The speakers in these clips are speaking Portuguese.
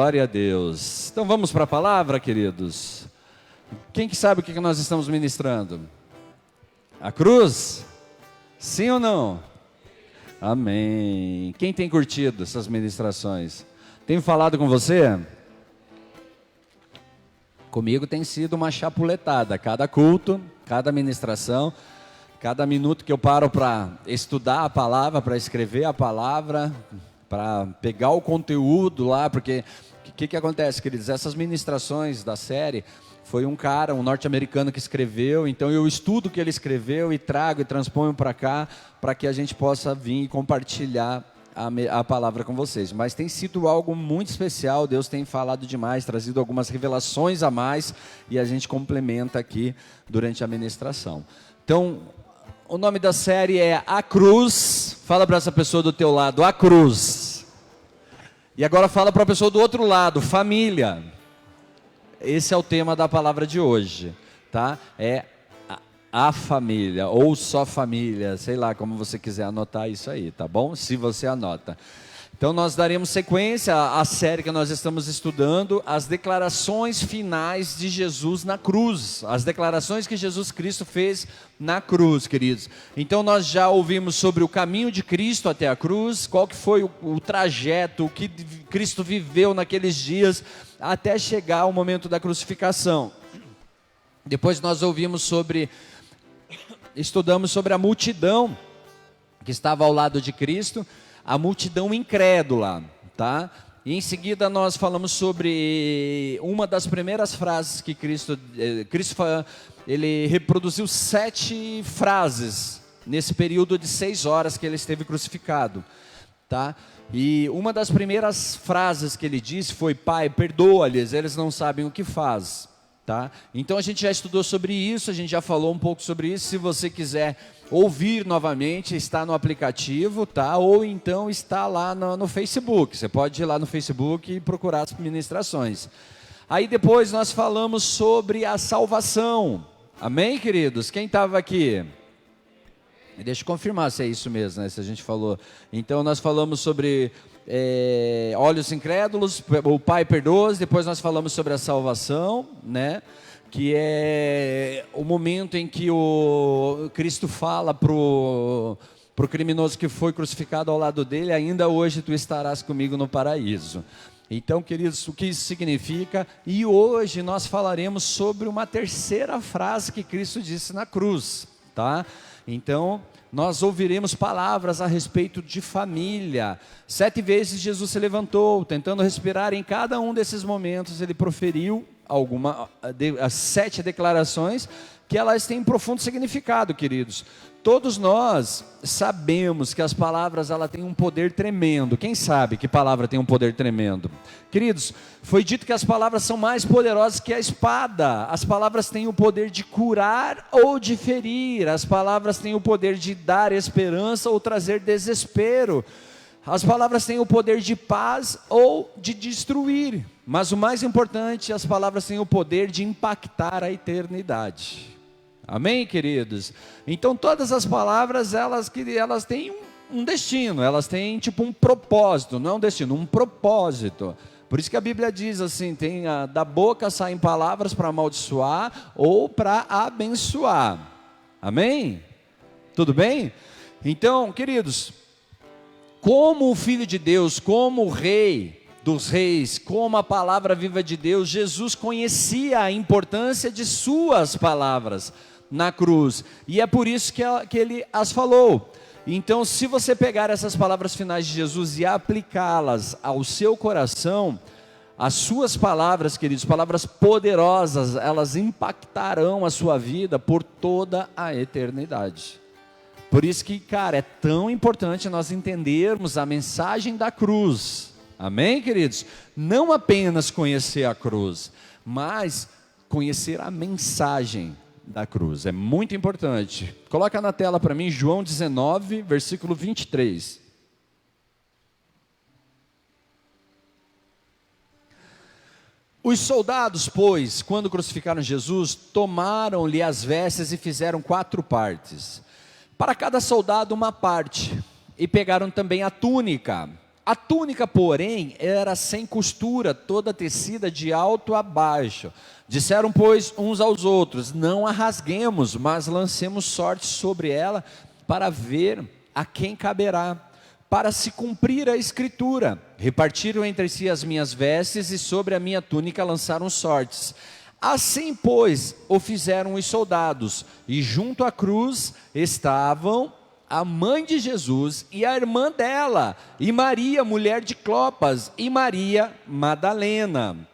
Glória a Deus. Então vamos para a palavra, queridos. Quem que sabe o que nós estamos ministrando? A cruz? Sim ou não? Amém. Quem tem curtido essas ministrações? Tenho falado com você? Comigo tem sido uma chapuletada. Cada culto, cada ministração, cada minuto que eu paro para estudar a palavra, para escrever a palavra, para pegar o conteúdo lá, porque o que acontece, queridos? Essas ministrações da série, foi um norte-americano que escreveu, então eu estudo o que ele escreveu e trago e transponho para cá, para que a gente possa vir e compartilhar a palavra com vocês. Mas tem sido algo muito especial, Deus tem falado demais, trazido algumas revelações a mais, e a gente complementa aqui durante a ministração. Então, o nome da série é A Cruz. Fala para essa pessoa do teu lado, a cruz. E agora fala para a pessoa do outro lado, família. Esse é o tema da palavra de hoje, tá? É a família, ou só família, sei lá, como você quiser anotar isso aí, tá bom? Se você anota. Então nós daremos sequência à série que nós estamos estudando, as declarações finais de Jesus na cruz, as declarações que Jesus Cristo fez na cruz, queridos. Então nós já ouvimos sobre o caminho de Cristo até a cruz, qual que foi o trajeto, o que Cristo viveu naqueles dias, até chegar ao momento da crucificação. Depois nós estudamos sobre a multidão que estava ao lado de Cristo, a multidão incrédula, tá? E em seguida nós falamos sobre uma das primeiras frases que Cristo ele reproduziu 7 frases nesse período de 6 horas que ele esteve crucificado, tá? E uma das primeiras frases que ele disse foi: Pai, perdoa-lhes, eles não sabem o que faz, tá? Então a gente já estudou sobre isso, a gente já falou um pouco sobre isso. Se você quiser ouvir novamente, está no aplicativo, tá? Ou então está lá no Facebook, você pode ir lá no Facebook e procurar as ministrações. Aí depois nós falamos sobre a salvação, amém, queridos? Quem estava aqui? Deixa eu confirmar se é isso mesmo, né? Se a gente falou. Então nós falamos sobre olhos incrédulos, o Pai perdoa, depois nós falamos sobre a salvação, né? Que é o momento em que o Cristo fala pro criminoso que foi crucificado ao lado dele: ainda hoje tu estarás comigo no paraíso. Então, queridos, o que isso significa? E hoje nós falaremos sobre uma terceira frase que Cristo disse na cruz, tá? Então, nós ouviremos palavras a respeito de família. 7 vezes Jesus se levantou, tentando respirar. Em cada um desses momentos ele proferiu as 7 declarações, que elas têm profundo significado, queridos. Todos nós sabemos que as palavras têm um poder tremendo. Quem sabe que palavra tem um poder tremendo? Queridos, foi dito que as palavras são mais poderosas que a espada. As palavras têm o poder de curar ou de ferir. As palavras têm o poder de dar esperança ou trazer desespero. As palavras têm o poder de paz ou de destruir. Mas o mais importante, as palavras têm o poder de impactar a eternidade. Amém, queridos? Então todas as palavras, elas têm um destino, elas têm tipo um propósito, não um destino, um propósito. Por isso que a Bíblia diz assim, da boca saem palavras para amaldiçoar ou para abençoar. Amém? Tudo bem? Então, queridos, como o Filho de Deus, como o Rei dos Reis, como a palavra viva de Deus, Jesus conhecia a importância de suas palavras na cruz, e é por isso que ele as falou. Então, se você pegar essas palavras finais de Jesus e aplicá-las ao seu coração, as suas palavras, queridos, palavras poderosas, elas impactarão a sua vida por toda a eternidade. Por isso que, cara, é tão importante nós entendermos a mensagem da cruz. Amém, queridos? Não apenas conhecer a cruz, mas conhecer a mensagem da cruz. É muito importante. Coloca na tela para mim João 19, versículo 23. Os soldados, pois, quando crucificaram Jesus, tomaram-lhe as vestes e fizeram 4 partes. Para cada soldado uma parte. E pegaram também a túnica, A túnica, porém, era sem costura, toda tecida de alto a baixo. Disseram, pois, uns aos outros: não a rasguemos, mas lancemos sorte sobre ela, para ver a quem caberá. Para se cumprir a escritura: repartiram entre si as minhas vestes, e sobre a minha túnica lançaram sortes. Assim, pois, o fizeram os soldados, e junto à cruz estavam a mãe de Jesus e a irmã dela, e Maria, mulher de Clopas, e Maria Madalena.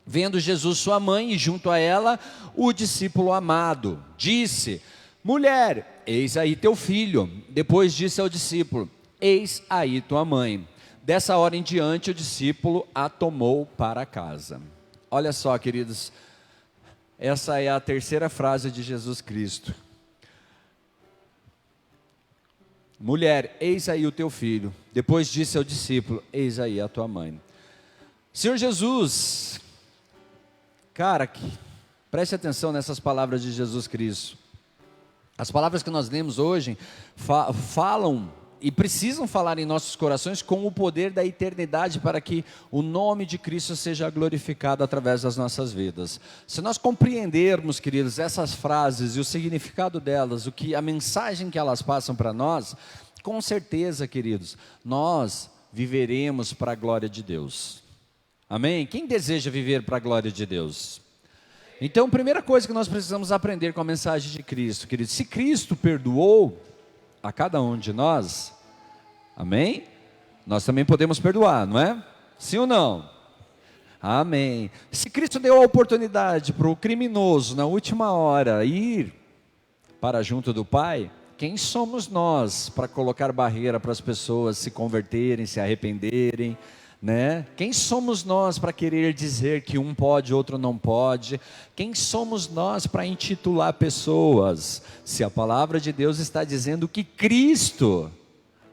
Vendo Jesus sua mãe, e junto a ela o discípulo amado, disse: mulher, eis aí teu filho. Depois disse ao discípulo: eis aí tua mãe. Dessa hora em diante o discípulo a tomou para casa. Olha só, queridos, essa é a terceira frase de Jesus Cristo. Mulher, eis aí o teu filho. Depois disse ao discípulo: eis aí a tua mãe. Senhor Jesus, cara, preste atenção nessas palavras de Jesus Cristo. As palavras que nós lemos hoje falam e precisam falar em nossos corações com o poder da eternidade, para que o nome de Cristo seja glorificado através das nossas vidas. Se nós compreendermos, queridos, essas frases e o significado delas, a mensagem que elas passam para nós, com certeza, queridos, nós viveremos para a glória de Deus. Amém? Quem deseja viver para a glória de Deus? Então, a primeira coisa que nós precisamos aprender com a mensagem de Cristo, queridos: se Cristo perdoou a cada um de nós, amém? Nós também podemos perdoar, não é? Sim ou não? Amém. Se Cristo deu a oportunidade para o criminoso, na última hora, ir para junto do Pai, quem somos nós para colocar barreira para as pessoas se converterem, se arrependerem, né? Quem somos nós para querer dizer que um pode, outro não pode? Quem somos nós para intitular pessoas? Se a palavra de Deus está dizendo que Cristo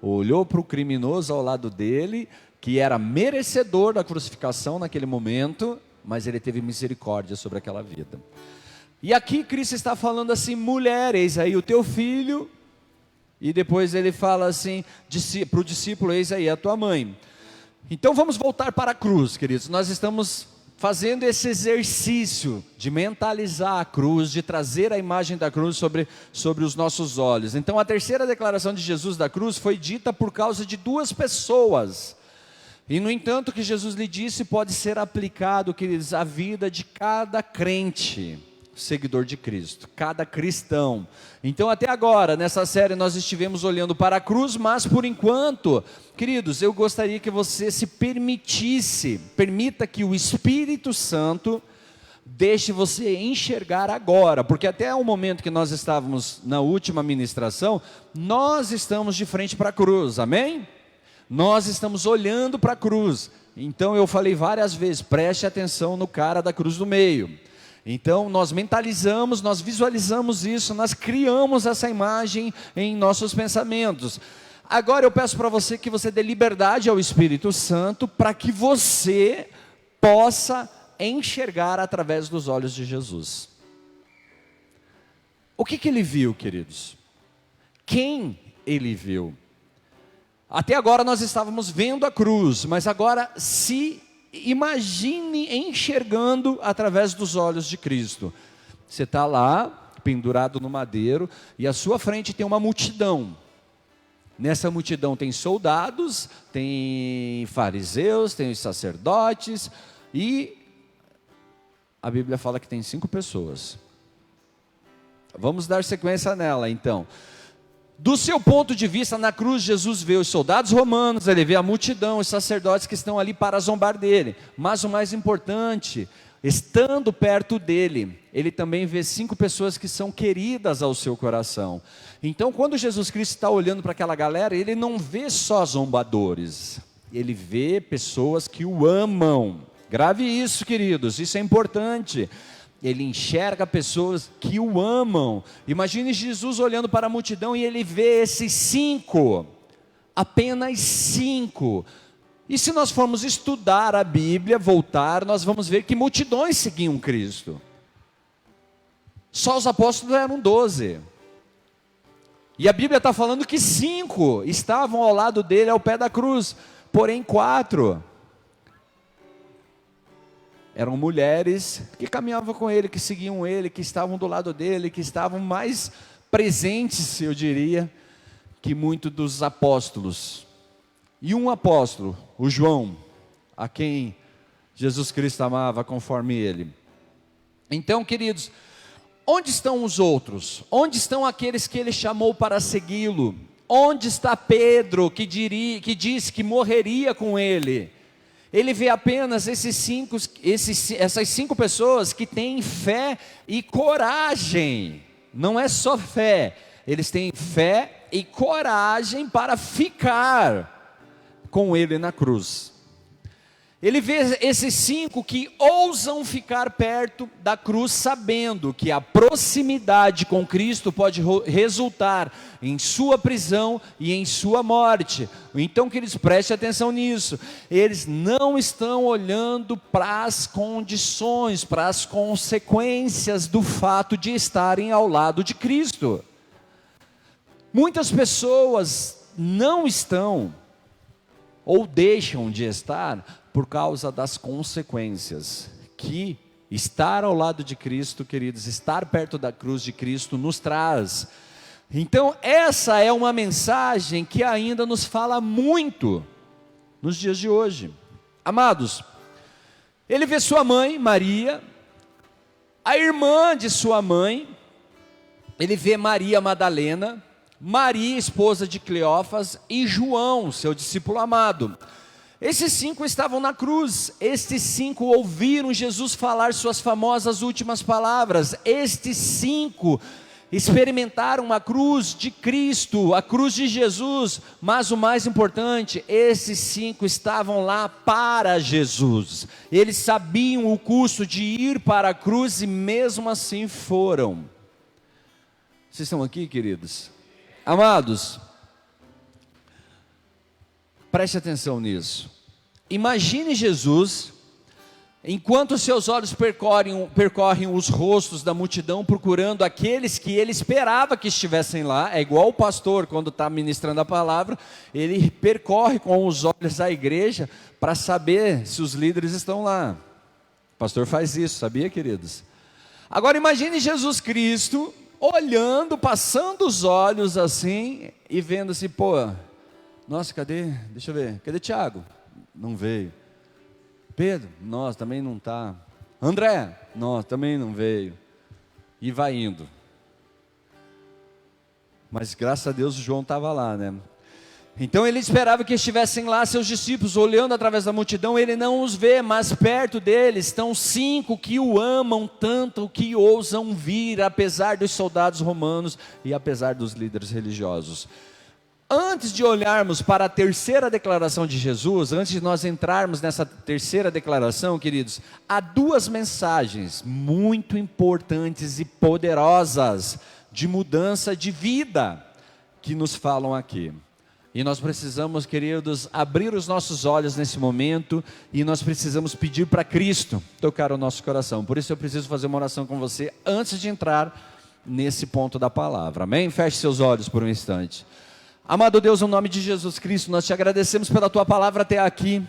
olhou para o criminoso ao lado dele, que era merecedor da crucificação naquele momento, mas ele teve misericórdia sobre aquela vida. E aqui Cristo está falando assim: mulher, eis aí o teu filho. E depois ele fala assim para o discípulo: eis aí a tua mãe. Então vamos voltar para a cruz, queridos. Nós estamos fazendo esse exercício de mentalizar a cruz, de trazer a imagem da cruz sobre os nossos olhos. Então a terceira declaração de Jesus da cruz foi dita por causa de duas pessoas. E no entanto, o que Jesus lhe disse pode ser aplicado, queridos, à vida de cada crente, seguidor de Cristo, cada cristão. Então até agora, nessa série, nós estivemos olhando para a cruz, mas por enquanto, queridos, eu gostaria que você permita que o Espírito Santo deixe você enxergar agora, porque até o momento que nós estávamos na última ministração, nós estamos de frente para a cruz, amém? Nós estamos olhando para a cruz. Então eu falei várias vezes: preste atenção no cara da cruz do meio. Então nós mentalizamos, nós visualizamos isso, nós criamos essa imagem em nossos pensamentos. Agora eu peço para você que você dê liberdade ao Espírito Santo, para que você possa enxergar através dos olhos de Jesus. O que ele viu, queridos? Quem ele viu? Até agora nós estávamos vendo a cruz, mas agora imagine enxergando através dos olhos de Cristo. Você está lá, pendurado no madeiro, e à sua frente tem uma multidão. Nessa multidão tem soldados, tem fariseus, tem os sacerdotes, e a Bíblia fala que tem 5 pessoas. Vamos dar sequência nela então. Do seu ponto de vista, na cruz, Jesus vê os soldados romanos, ele vê a multidão, os sacerdotes que estão ali para zombar dele. Mas o mais importante, estando perto dele, ele também vê 5 pessoas que são queridas ao seu coração. Então, quando Jesus Cristo está olhando para aquela galera, ele não vê só zombadores, ele vê pessoas que o amam. Grave isso, queridos, isso é importante. Ele enxerga pessoas que o amam. Imagine Jesus olhando para a multidão e ele vê esses 5, apenas 5. E se nós formos estudar a Bíblia, voltar, nós vamos ver que multidões seguiam Cristo. Só os apóstolos eram 12. E a Bíblia está falando que 5 estavam ao lado dele, ao pé da cruz. porém 4 eram mulheres que caminhavam com ele, que seguiam ele, que estavam do lado dele, que estavam mais presentes, eu diria, que muitos dos apóstolos. E um apóstolo, o João, a quem Jesus Cristo amava conforme ele. Então, queridos, onde estão os outros? Onde estão aqueles que ele chamou para segui-lo? Onde está Pedro, que disse que morreria com ele? Ele vê apenas essas 5 pessoas que têm fé e coragem. Não é só fé, eles têm fé e coragem para ficar com ele na cruz. Ele vê esses 5 que ousam ficar perto da cruz, sabendo que a proximidade com Cristo pode resultar em sua prisão e em sua morte. Então, que eles prestem atenção nisso. Eles não estão olhando para as condições, para as consequências do fato de estarem ao lado de Cristo. Muitas pessoas não estão ou deixam de estar por causa das consequências que estar ao lado de Cristo, queridos, estar perto da cruz de Cristo nos traz. Então, essa é uma mensagem que ainda nos fala muito nos dias de hoje. Amados, ele vê sua mãe, Maria, a irmã de sua mãe, ele vê Maria Madalena, Maria, esposa de Cleófas, e João, seu discípulo amado. Esses 5 estavam na cruz, estes 5 ouviram Jesus falar suas famosas últimas palavras, estes 5 experimentaram a cruz de Cristo, a cruz de Jesus, mas o mais importante, esses 5 estavam lá para Jesus, eles sabiam o custo de ir para a cruz e mesmo assim foram. Vocês estão aqui, queridos? Amados, preste atenção nisso. Imagine Jesus, enquanto seus olhos percorrem os rostos da multidão, procurando aqueles que ele esperava que estivessem lá. É igual o pastor, quando está ministrando a palavra, ele percorre com os olhos a igreja, para saber se os líderes estão lá. O pastor faz isso, sabia, queridos? Agora imagine Jesus Cristo, olhando, passando os olhos assim, e vendo assim, pô, nossa, cadê? Deixa eu ver, cadê Tiago? Não veio. Pedro? Nossa, também não está. André? Nossa, também não veio. E vai indo. Mas graças a Deus o João estava lá, né? Então ele esperava que estivessem lá seus discípulos, olhando através da multidão, ele não os vê, mas perto deles estão 5 que o amam tanto, que ousam vir, apesar dos soldados romanos e apesar dos líderes religiosos. Antes de olharmos para a terceira declaração de Jesus, antes de nós entrarmos nessa terceira declaração, queridos, há 2 mensagens muito importantes e poderosas de mudança de vida que nos falam aqui. E nós precisamos, queridos, abrir os nossos olhos nesse momento e nós precisamos pedir para Cristo tocar o nosso coração. Por isso eu preciso fazer uma oração com você antes de entrar nesse ponto da palavra. Amém? Feche seus olhos por um instante. Amado Deus, no nome de Jesus Cristo, nós te agradecemos pela tua palavra até aqui.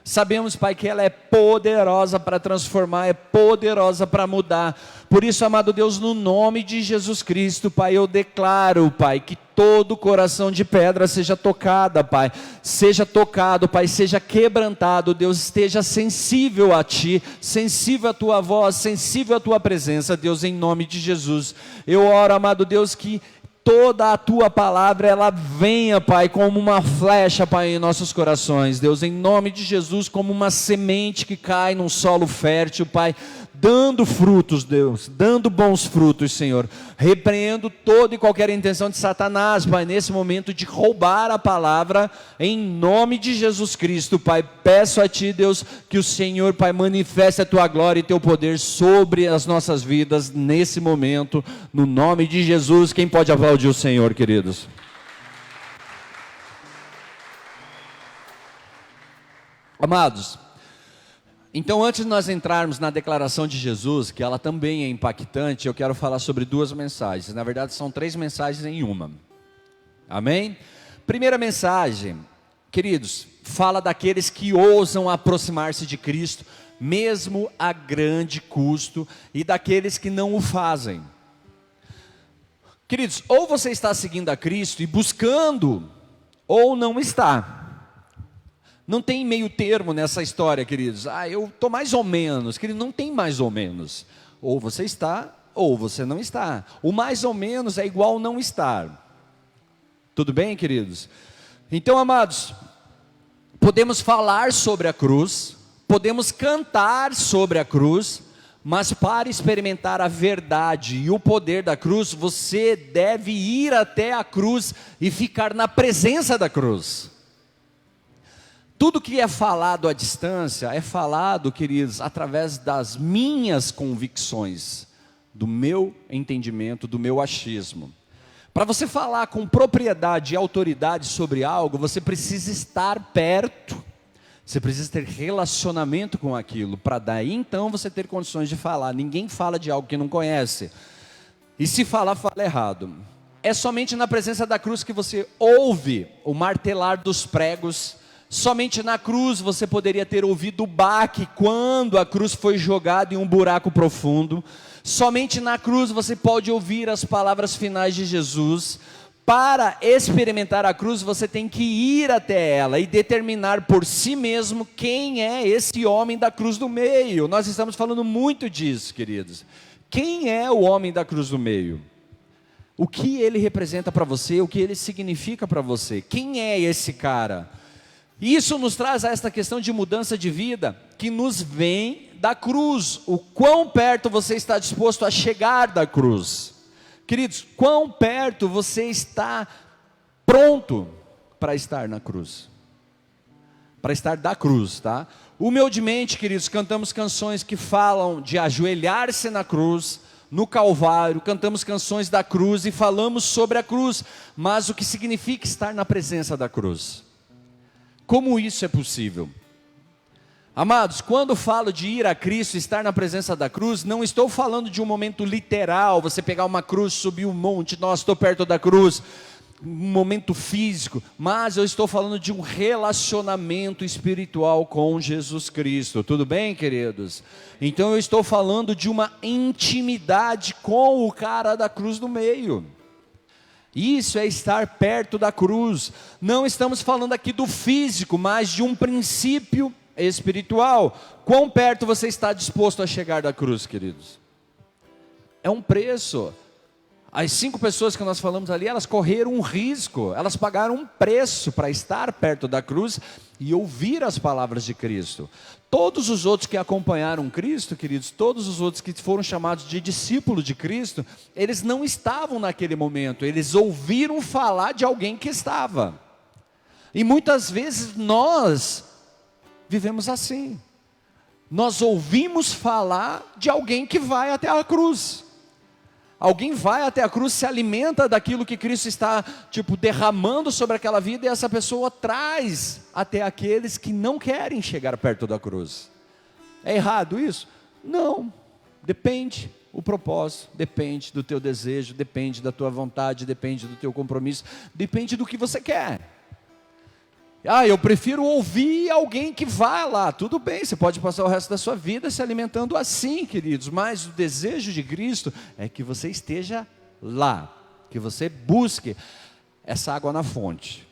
Sabemos, Pai, que ela é poderosa para transformar, é poderosa para mudar. Por isso, amado Deus, no nome de Jesus Cristo, Pai, eu declaro, Pai, que todo coração de pedra seja tocada, Pai, seja tocado, Pai, seja quebrantado, Deus, esteja sensível a Ti, sensível à Tua voz, sensível à Tua presença, Deus, em nome de Jesus. Eu oro, amado Deus, que toda a Tua palavra, ela venha, Pai, como uma flecha, Pai, em nossos corações, Deus, em nome de Jesus, como uma semente que cai num solo fértil, Pai, dando frutos, Deus, dando bons frutos, Senhor. Repreendo toda e qualquer intenção de Satanás, Pai, nesse momento de roubar a palavra, em nome de Jesus Cristo, Pai. Peço a Ti, Deus, que o Senhor, Pai, manifeste a Tua glória e Teu poder sobre as nossas vidas nesse momento, no nome de Jesus. Quem pode aplaudir o Senhor, queridos? Amados, então, antes de nós entrarmos na declaração de Jesus, que ela também é impactante, eu quero falar sobre 2 mensagens. Na verdade, são 3 mensagens em uma. Amém? Primeira mensagem, queridos, fala daqueles que ousam aproximar-se de Cristo, mesmo a grande custo, e daqueles que não o fazem. Queridos, ou você está seguindo a Cristo e buscando, ou não está. Não tem meio termo nessa história, queridos. Eu estou mais ou menos. Querido, não tem mais ou menos. Ou você está, ou você não está. O mais ou menos é igual ao não estar. Tudo bem, queridos? Então, amados, podemos falar sobre a cruz, podemos cantar sobre a cruz, mas para experimentar a verdade e o poder da cruz, você deve ir até a cruz e ficar na presença da cruz. Tudo que é falado à distância é falado, queridos, através das minhas convicções, do meu entendimento, do meu achismo. Para você falar com propriedade e autoridade sobre algo, você precisa estar perto, você precisa ter relacionamento com aquilo, para daí então você ter condições de falar. Ninguém fala de algo que não conhece, e se falar, fala errado. É somente na presença da cruz que você ouve o martelar dos pregos. Somente na cruz você poderia ter ouvido o baque quando a cruz foi jogada em um buraco profundo. Somente na cruz você pode ouvir as palavras finais de Jesus. Para experimentar a cruz você tem que ir até ela e determinar por si mesmo quem é esse homem da cruz do meio. Nós estamos falando muito disso, queridos. Quem é o homem da cruz do meio? O que ele representa para você? O que ele significa para você? Quem é esse cara? Isso nos traz a esta questão de mudança de vida, que nos vem da cruz. O quão perto você está disposto a chegar da cruz? Queridos, quão perto você está pronto para estar na cruz? Para estar da cruz, tá? Humildemente, queridos, cantamos canções que falam de ajoelhar-se na cruz, no Calvário, cantamos canções da cruz e falamos sobre a cruz, mas o que significa estar na presença da cruz? Como isso é possível? Amados, quando falo de ir a Cristo, estar na presença da cruz, não estou falando de um momento literal, você pegar uma cruz, subir um monte, nossa, estou perto da cruz, um momento físico, mas eu estou falando de um relacionamento espiritual com Jesus Cristo. Tudo bem, queridos? Então eu estou falando de uma intimidade com o cara da cruz do meio. Isso é estar perto da cruz. Não estamos falando aqui do físico, mas de um princípio espiritual. Quão perto você está disposto a chegar da cruz, queridos? É um preço. As 5 pessoas que nós falamos ali, elas correram um risco, elas pagaram um preço para estar perto da cruz e ouvir as palavras de Cristo. Todos os outros que acompanharam Cristo, queridos, todos os outros que foram chamados de discípulos de Cristo, eles não estavam naquele momento, eles ouviram falar de alguém que estava. E muitas vezes nós vivemos assim. Nós ouvimos falar de alguém que vai até a cruz. Alguém vai até a cruz, se alimenta daquilo que Cristo está, derramando sobre aquela vida, e essa pessoa traz até aqueles que não querem chegar perto da cruz. É errado isso? Não, depende o propósito, depende do teu desejo, depende da tua vontade, depende do teu compromisso, depende do que você quer. Eu prefiro ouvir alguém que vá lá. Tudo bem, você pode passar o resto da sua vida se alimentando assim, queridos, mas o desejo de Cristo é que você esteja lá, que você busque essa água na fonte.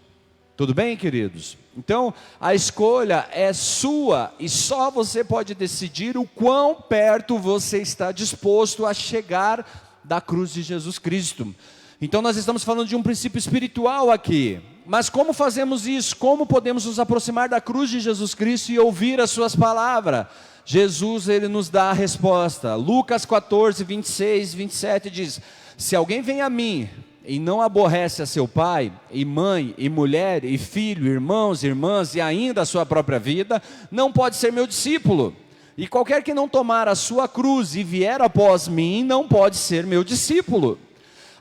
Tudo bem, queridos? Então, a escolha é sua e só você pode decidir o quão perto você está disposto a chegar da cruz de Jesus Cristo. Então nós estamos falando de um princípio espiritual aqui. Mas como fazemos isso? Como podemos nos aproximar da cruz de Jesus Cristo e ouvir as suas palavras? Jesus, ele nos dá a resposta. Lucas 14, 26, 27 diz: se alguém vem a mim e não aborrece a seu pai, e mãe, e mulher, e filho, irmãos, irmãs, e ainda a sua própria vida, não pode ser meu discípulo. E qualquer que não tomar a sua cruz e vier após mim, não pode ser meu discípulo.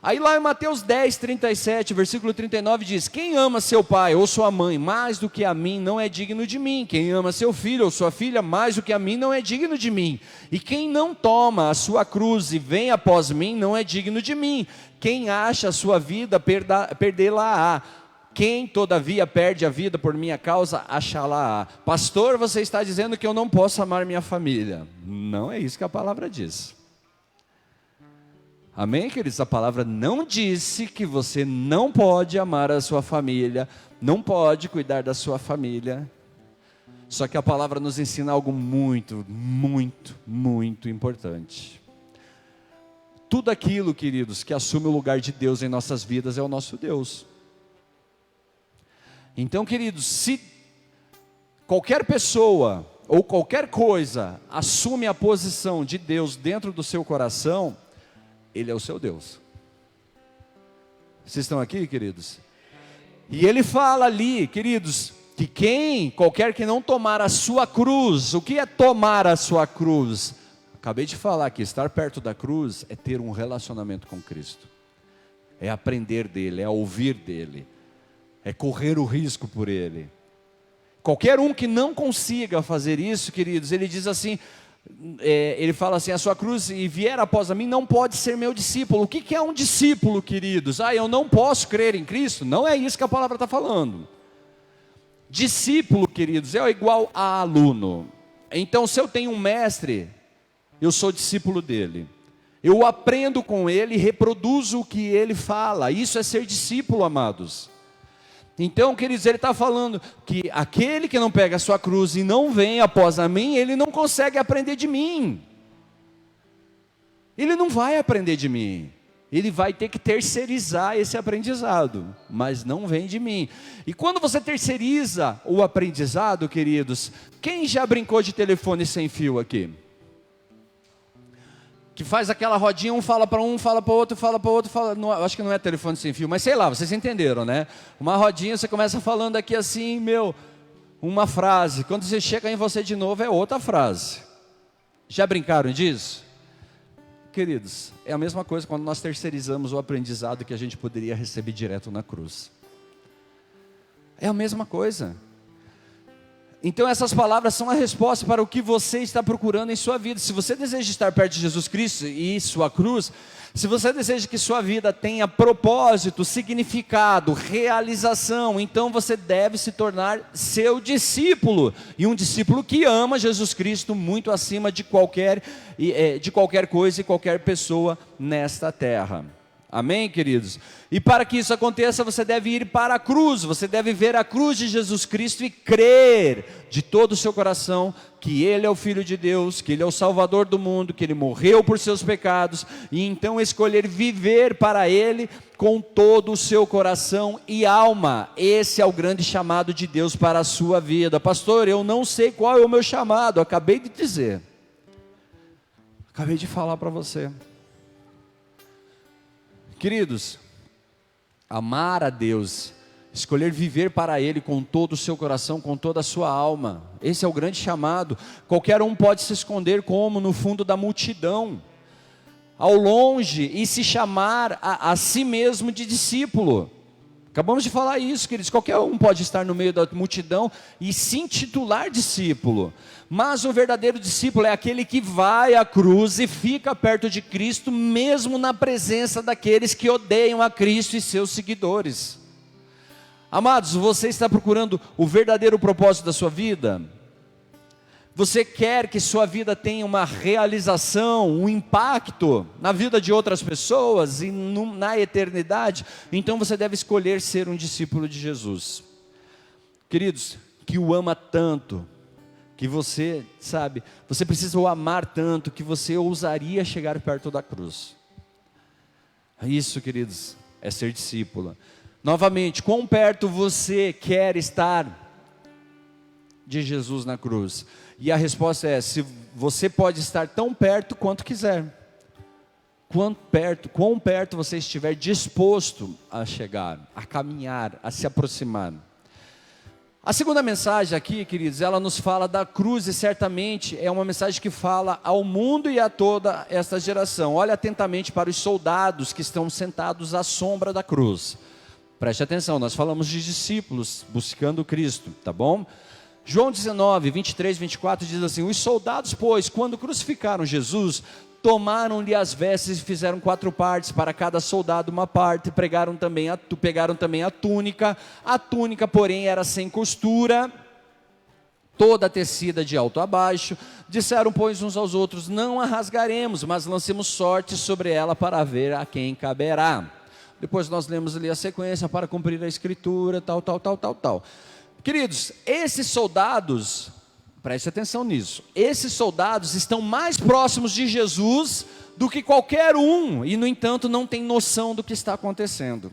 Aí lá em Mateus 10, 37, versículo 39 diz: quem ama seu pai ou sua mãe mais do que a mim não é digno de mim. Quem ama seu filho ou sua filha mais do que a mim não é digno de mim. E quem não toma a sua cruz e vem após mim não é digno de mim. Quem acha a sua vida perdê-la-á. Quem todavia perde a vida por minha causa, achá-la-á. Pastor, você está dizendo que eu não posso amar minha família. Não é isso que a palavra diz. Amém, queridos? A palavra não disse que você não pode amar a sua família, não pode cuidar da sua família. Só que a palavra nos ensina algo muito, muito, muito importante. Tudo aquilo, queridos, que assume o lugar de Deus em nossas vidas é o nosso Deus. Então, queridos, se qualquer pessoa ou qualquer coisa assume a posição de Deus dentro do seu coração, Ele é o seu Deus. Vocês estão aqui, queridos? E Ele fala ali, queridos, que qualquer que não tomar a sua cruz, o que é tomar a sua cruz? Acabei de falar que estar perto da cruz é ter um relacionamento com Cristo, é aprender dEle, é ouvir dEle, é correr o risco por Ele. Qualquer um que não consiga fazer isso, queridos, Ele diz assim, Ele fala assim, a sua cruz e vier após a mim, não pode ser meu discípulo. O que é um discípulo, queridos? Eu não posso crer em Cristo? Não é isso que a palavra está falando. Discípulo, queridos, é igual a aluno. Então, se eu tenho um mestre, eu sou discípulo dele. Eu aprendo com ele, reproduzo o que ele fala. Isso é ser discípulo, amados. Então, queridos, ele está falando que aquele que não pega a sua cruz e não vem após a mim, ele não consegue aprender de mim. Ele não vai aprender de mim. Ele vai ter que terceirizar esse aprendizado, mas não vem de mim. E quando você terceiriza o aprendizado, queridos, quem já brincou de telefone sem fio aqui? Que faz aquela rodinha, um fala para um, fala para o outro, fala para o outro, não, acho que não é telefone sem fio, mas sei lá, vocês entenderam, né? Uma rodinha, você começa falando aqui assim, uma frase, quando você chega em você de novo é outra frase. Já brincaram disso? Queridos, é a mesma coisa quando nós terceirizamos o aprendizado que a gente poderia receber direto na cruz. É a mesma coisa. Então essas palavras são a resposta para o que você está procurando em sua vida. Se você deseja estar perto de Jesus Cristo e sua cruz, se você deseja que sua vida tenha propósito, significado, realização, então você deve se tornar seu discípulo. E um discípulo que ama Jesus Cristo muito acima de qualquer coisa e qualquer pessoa nesta terra. Amém, queridos? E para que isso aconteça, você deve ir para a cruz, você deve ver a cruz de Jesus Cristo e crer de todo o seu coração que Ele é o Filho de Deus, que Ele é o Salvador do mundo, que Ele morreu por seus pecados, e então escolher viver para Ele com todo o seu coração e alma. Esse é o grande chamado de Deus para a sua vida. Pastor, eu não sei qual é o meu chamado, acabei de dizer, acabei de falar para você. Queridos, amar a Deus, escolher viver para Ele com todo o seu coração, com toda a sua alma, esse é o grande chamado. Qualquer um pode se esconder como no fundo da multidão, ao longe, e se chamar a si mesmo de discípulo. Acabamos de falar isso, queridos, qualquer um pode estar no meio da multidão e se intitular discípulo, mas o verdadeiro discípulo é aquele que vai à cruz e fica perto de Cristo, mesmo na presença daqueles que odeiam a Cristo e seus seguidores. Amados, você está procurando o verdadeiro propósito da sua vida? Você quer que sua vida tenha uma realização, um impacto na vida de outras pessoas e na eternidade? Então você deve escolher ser um discípulo de Jesus. Queridos, que o ama tanto, que você, você precisa o amar tanto, que você ousaria chegar perto da cruz. Isso, queridos, é ser discípulo. Novamente, quão perto você quer estar de Jesus na cruz? E a resposta é, se você pode estar tão perto quanto quiser. Quão perto você estiver disposto a chegar, a caminhar, a se aproximar. A segunda mensagem aqui, queridos, ela nos fala da cruz, e certamente é uma mensagem que fala ao mundo e a toda esta geração. Olhe atentamente para os soldados que estão sentados à sombra da cruz. Preste atenção, nós falamos de discípulos buscando Cristo, tá bom? João 19, 23, 24 diz assim: os soldados, pois, quando crucificaram Jesus, tomaram-lhe as vestes e fizeram 4 partes, para cada soldado uma parte, pegaram também a túnica, porém, era sem costura, toda tecida de alto a baixo. Disseram, pois, uns aos outros: não a rasgaremos, mas lancemos sorte sobre ela para ver a quem caberá. Depois nós lemos ali a sequência para cumprir a escritura, tal. Queridos, esses soldados, preste atenção nisso, esses soldados estão mais próximos de Jesus do que qualquer um, e no entanto não tem noção do que está acontecendo.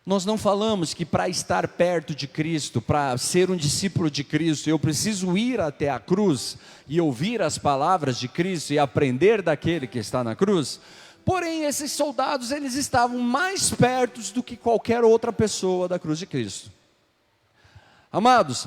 Nós não falamos que para estar perto de Cristo, para ser um discípulo de Cristo, eu preciso ir até a cruz e ouvir as palavras de Cristo e aprender daquele que está na cruz? Porém, esses soldados, eles estavam mais perto do que qualquer outra pessoa da cruz de Cristo. Amados,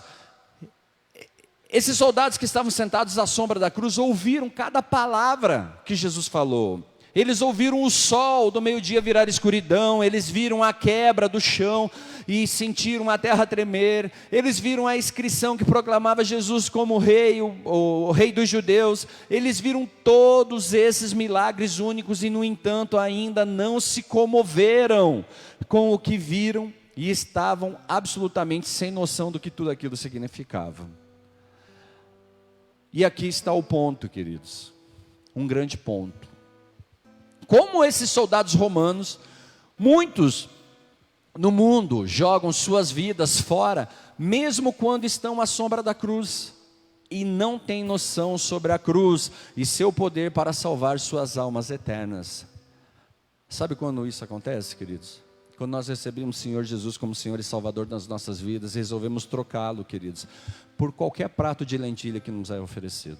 esses soldados que estavam sentados à sombra da cruz ouviram cada palavra que Jesus falou. Eles ouviram o sol do meio-dia virar escuridão, eles viram a quebra do chão e sentiram a terra tremer, eles viram a inscrição que proclamava Jesus como rei, o rei dos judeus, eles viram todos esses milagres únicos e no entanto ainda não se comoveram com o que viram e estavam absolutamente sem noção do que tudo aquilo significava. E aqui está o ponto, queridos, um grande ponto. Como esses soldados romanos, muitos no mundo jogam suas vidas fora, mesmo quando estão à sombra da cruz, e não têm noção sobre a cruz e seu poder para salvar suas almas eternas. Sabe quando isso acontece, queridos? Quando nós recebemos o Senhor Jesus como Senhor e Salvador das nossas vidas, resolvemos trocá-lo, queridos, por qualquer prato de lentilha que nos é oferecido.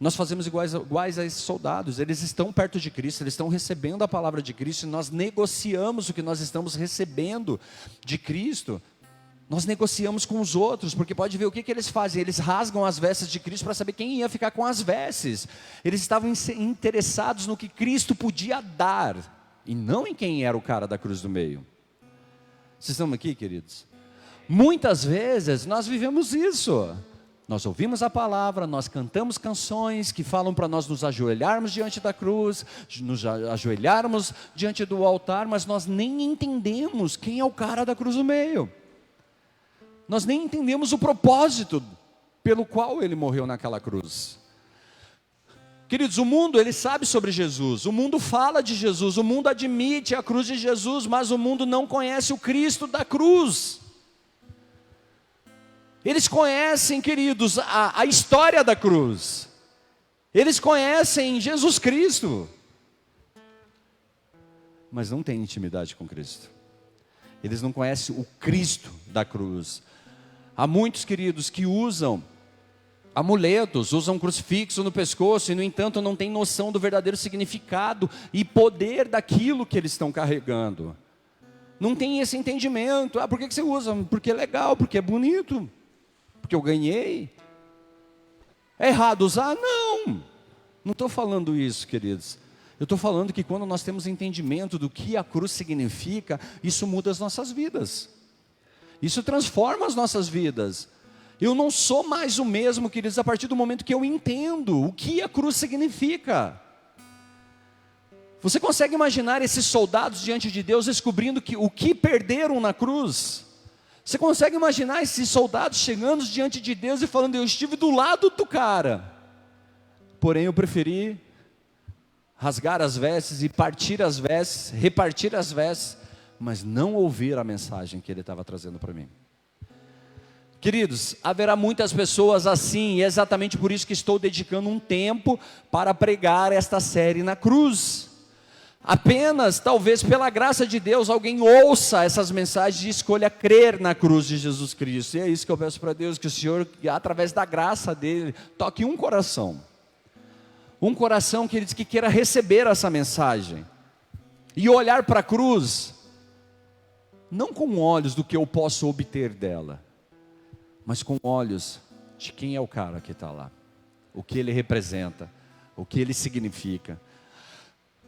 Nós fazemos iguais a esses soldados, eles estão perto de Cristo, eles estão recebendo a palavra de Cristo, e nós negociamos o que nós estamos recebendo de Cristo, nós negociamos com os outros, porque pode ver o que eles fazem, eles rasgam as vestes de Cristo para saber quem ia ficar com as vestes, eles estavam interessados no que Cristo podia dar, e não em quem era o cara da cruz do meio. Vocês estão aqui, queridos? Muitas vezes nós vivemos isso. Nós ouvimos a palavra, nós cantamos canções que falam para nós nos ajoelharmos diante da cruz, nos ajoelharmos diante do altar, mas nós nem entendemos quem é o cara da cruz do meio. Nós nem entendemos o propósito pelo qual ele morreu naquela cruz. Queridos, o mundo, ele sabe sobre Jesus, o mundo fala de Jesus, o mundo admite a cruz de Jesus, mas o mundo não conhece o Cristo da cruz. Eles conhecem, queridos, a história da cruz. Eles conhecem Jesus Cristo. Mas não têm intimidade com Cristo. Eles não conhecem o Cristo da cruz. Há muitos, queridos, que usam amuletos, usam crucifixo no pescoço e, no entanto, não têm noção do verdadeiro significado e poder daquilo que eles estão carregando. Não tem esse entendimento. Por que você usa? Porque é legal, porque é bonito. Porque eu ganhei. É errado usar? Não estou falando isso, queridos. Eu estou falando que quando nós temos entendimento do que a cruz significa, isso muda as nossas vidas. Isso transforma as nossas vidas. Eu não sou mais o mesmo, queridos, a partir do momento que eu entendo o que a cruz significa. Você consegue imaginar esses soldados diante de Deus descobrindo o que perderam na cruz? Você consegue imaginar esses soldados chegando diante de Deus e falando: eu estive do lado do cara, porém eu preferi rasgar as vestes e partir as vestes, repartir as vestes, mas não ouvir a mensagem que ele estava trazendo para mim. Queridos, haverá muitas pessoas assim, e é exatamente por isso que estou dedicando um tempo para pregar esta série na cruz. Apenas, talvez pela graça de Deus, alguém ouça essas mensagens e escolha crer na cruz de Jesus Cristo. E é isso que eu peço para Deus, que o Senhor, através da graça dele, toque um coração que ele diz que queira receber essa mensagem, e olhar para a cruz, não com olhos do que eu posso obter dela, mas com olhos de quem é o cara que está lá, o que ele representa, o que ele significa.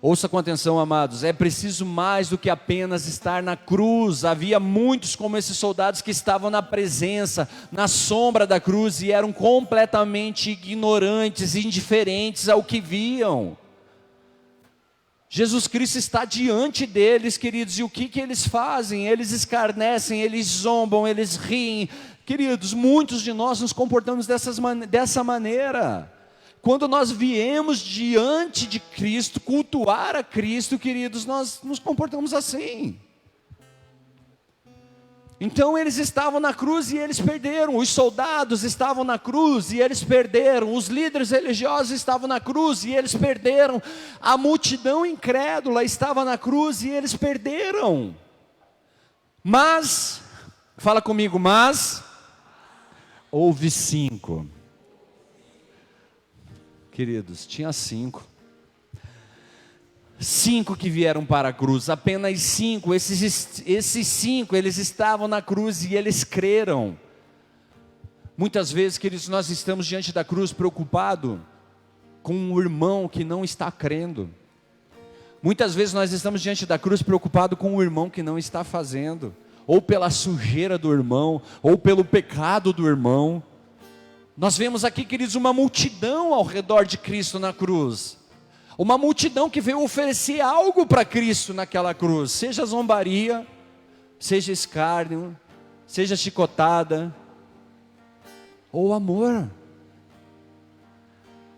Ouça com atenção, amados, é preciso mais do que apenas estar na cruz. Havia muitos como esses soldados que estavam na presença, na sombra da cruz, e eram completamente ignorantes, indiferentes ao que viam. Jesus Cristo está diante deles, queridos, e o que eles fazem? Eles escarnecem, eles zombam, eles riem. Queridos, muitos de nós nos comportamos dessa maneira. Quando nós viemos diante de Cristo, cultuar a Cristo, queridos, nós nos comportamos assim. Então eles estavam na cruz e eles perderam, os soldados estavam na cruz e eles perderam, os líderes religiosos estavam na cruz e eles perderam, a multidão incrédula estava na cruz e eles perderam. Mas, fala comigo, mas houve 5. Queridos, tinha 5. 5 que vieram para a cruz, apenas 5, esses 5, eles estavam na cruz e eles creram. Muitas vezes, queridos, nós estamos diante da cruz preocupado com um irmão que não está crendo. Muitas vezes nós estamos diante da cruz preocupado com um irmão que não está fazendo, ou pela sujeira do irmão, ou pelo pecado do irmão. Nós vemos aqui, queridos, uma multidão ao redor de Cristo na cruz. Uma multidão que veio oferecer algo para Cristo naquela cruz. Seja zombaria, seja escárnio, seja chicotada, ou amor.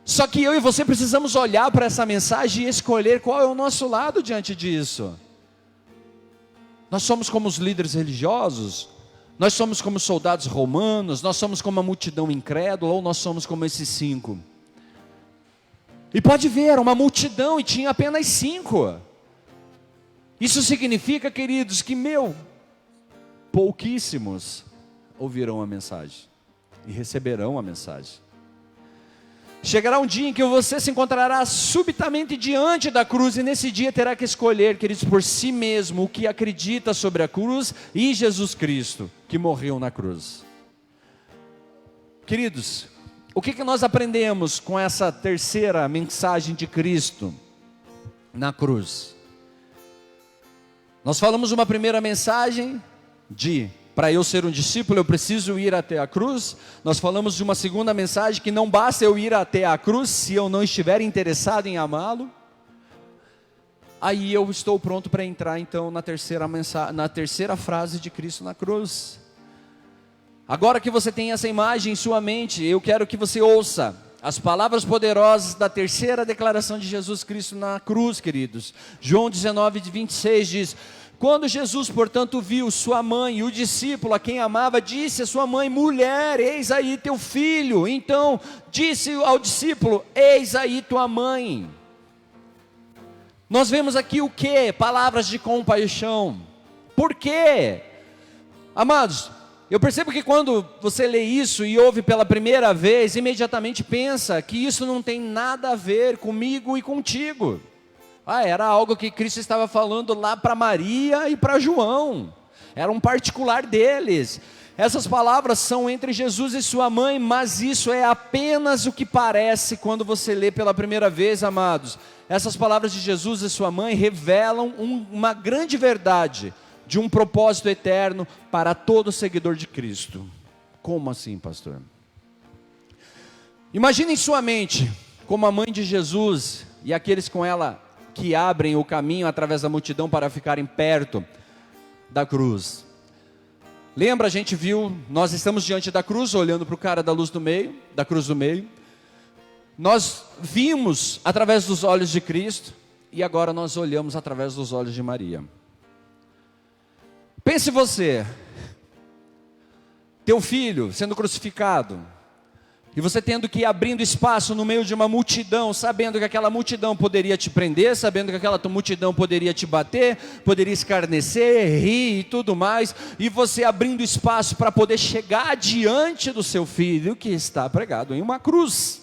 Só que eu e você precisamos olhar para essa mensagem e escolher qual é o nosso lado diante disso. Nós somos como os líderes religiosos? Nós somos como os soldados romanos? Nós somos como a multidão incrédula? Ou nós somos como esses 5? E pode ver, era uma multidão e tinha apenas 5. Isso significa, queridos, que pouquíssimos ouvirão a mensagem e receberão a mensagem. Chegará um dia em que você se encontrará subitamente diante da cruz, e nesse dia terá que escolher, queridos, por si mesmo, o que acredita sobre a cruz e Jesus Cristo, que morreu na cruz. Queridos, o que nós aprendemos com essa terceira mensagem de Cristo na cruz? Nós falamos uma primeira mensagem para eu ser um discípulo, eu preciso ir até a cruz. Nós falamos de uma segunda mensagem, que não basta eu ir até a cruz, se eu não estiver interessado em amá-lo. Aí eu estou pronto para entrar então na terceira frase de Cristo na cruz. Agora que você tem essa imagem em sua mente, eu quero que você ouça as palavras poderosas da terceira declaração de Jesus Cristo na cruz, queridos. João 19:26 diz: quando Jesus, portanto, viu sua mãe e o discípulo a quem amava, disse a sua mãe: mulher, eis aí teu filho. Então disse ao discípulo: eis aí tua mãe. Nós vemos aqui o que? Palavras de compaixão. Por quê? Amados, eu percebo que quando você lê isso e ouve pela primeira vez, imediatamente pensa que isso não tem nada a ver comigo e contigo. Era algo que Cristo estava falando lá para Maria e para João. Era um particular deles. Essas palavras são entre Jesus e sua mãe, mas isso é apenas o que parece quando você lê pela primeira vez, amados. Essas palavras de Jesus e sua mãe revelam uma grande verdade de um propósito eterno para todo seguidor de Cristo. Como assim, pastor? Imagine em sua mente como a mãe de Jesus e aqueles com ela que abrem o caminho através da multidão para ficarem perto da cruz. Lembra, a gente viu, nós estamos diante da cruz, olhando para o cara da cruz do meio. Nós vimos através dos olhos de Cristo, e agora nós olhamos através dos olhos de Maria. Pense você, teu filho sendo crucificado, e você tendo que ir abrindo espaço no meio de uma multidão, sabendo que aquela multidão poderia te prender, sabendo que aquela multidão poderia te bater, poderia escarnecer, rir e tudo mais, e você abrindo espaço para poder chegar diante do seu filho que está pregado em uma cruz.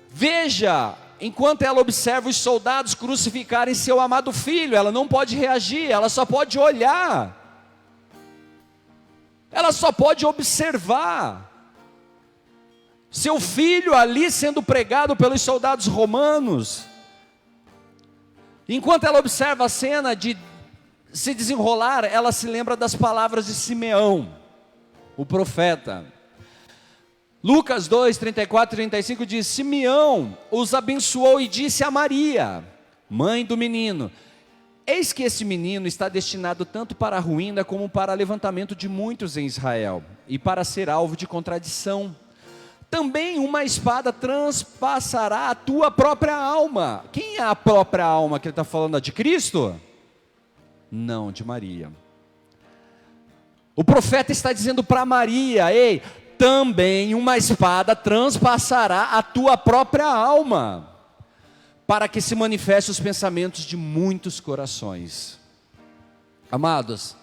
Veja, enquanto ela observa os soldados crucificarem seu amado filho, ela não pode reagir, ela só pode olhar, ela só pode observar. Seu filho ali sendo pregado pelos soldados romanos, Enquanto ela observa a cena de se desenrolar, ela se lembra das palavras de Simeão, o profeta. Lucas 2, 34 e 35 diz: Simeão os abençoou e disse a Maria, mãe do menino: eis que esse menino está destinado tanto para a ruína como para o levantamento de muitos em Israel, e para ser alvo de contradição. Também uma espada transpassará a tua própria alma. Quem é a própria alma que ele está falando? De Cristo? Não, de Maria. O profeta está dizendo para Maria: ei, também uma espada transpassará a tua própria alma, para que se manifestem os pensamentos de muitos corações. Amados,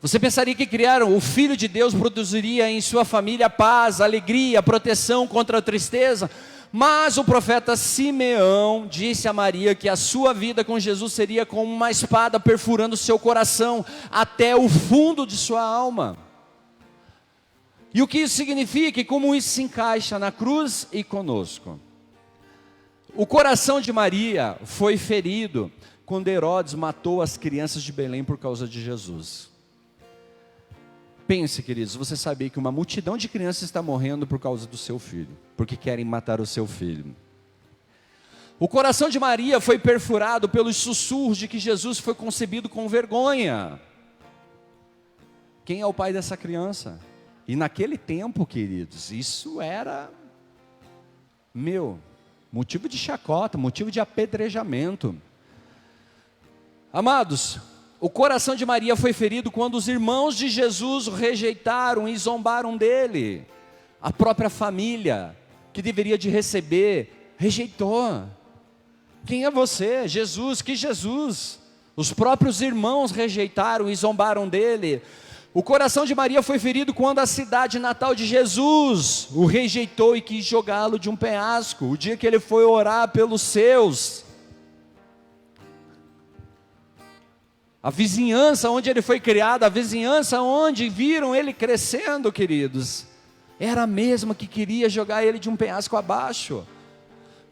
você pensaria que criar o Filho de Deus produziria em sua família paz, alegria, proteção contra a tristeza? Mas o profeta Simeão disse a Maria que a sua vida com Jesus seria como uma espada perfurando seu coração até o fundo de sua alma. E o que isso significa e como isso se encaixa na cruz e conosco? O coração de Maria foi ferido quando Herodes matou as crianças de Belém por causa de Jesus. Pense, queridos, você sabia que uma multidão de crianças está morrendo por causa do seu filho, porque querem matar o seu filho. O coração de Maria foi perfurado pelos sussurros de que Jesus foi concebido com vergonha. Quem é o pai dessa criança? E naquele tempo, queridos, isso era, motivo de chacota, motivo de apedrejamento. Amados, o coração de Maria foi ferido quando os irmãos de Jesus o rejeitaram e zombaram dele. A própria família, que deveria de receber, rejeitou. Quem é você? Jesus, que Jesus? Os próprios irmãos rejeitaram e zombaram dele. O coração de Maria foi ferido quando a cidade natal de Jesus o rejeitou e quis jogá-lo de um penhasco, o dia que ele foi orar pelos seus. A vizinhança onde ele foi criado, a vizinhança onde viram ele crescendo, queridos, era a mesma que queria jogar ele de um penhasco abaixo.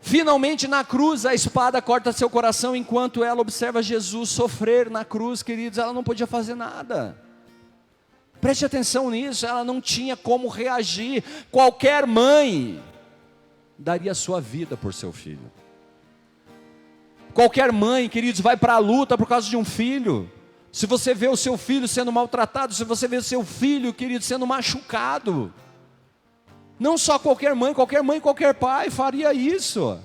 Finalmente na cruz a espada corta seu coração, enquanto ela observa Jesus sofrer na cruz, queridos, ela não podia fazer nada. Preste atenção nisso, ela não tinha como reagir. Qualquer mãe daria sua vida por seu filho. Qualquer mãe, queridos, vai para a luta por causa de um filho. Se você vê o seu filho sendo maltratado, se você vê o seu filho, querido, sendo machucado, não só qualquer mãe, qualquer pai faria isso.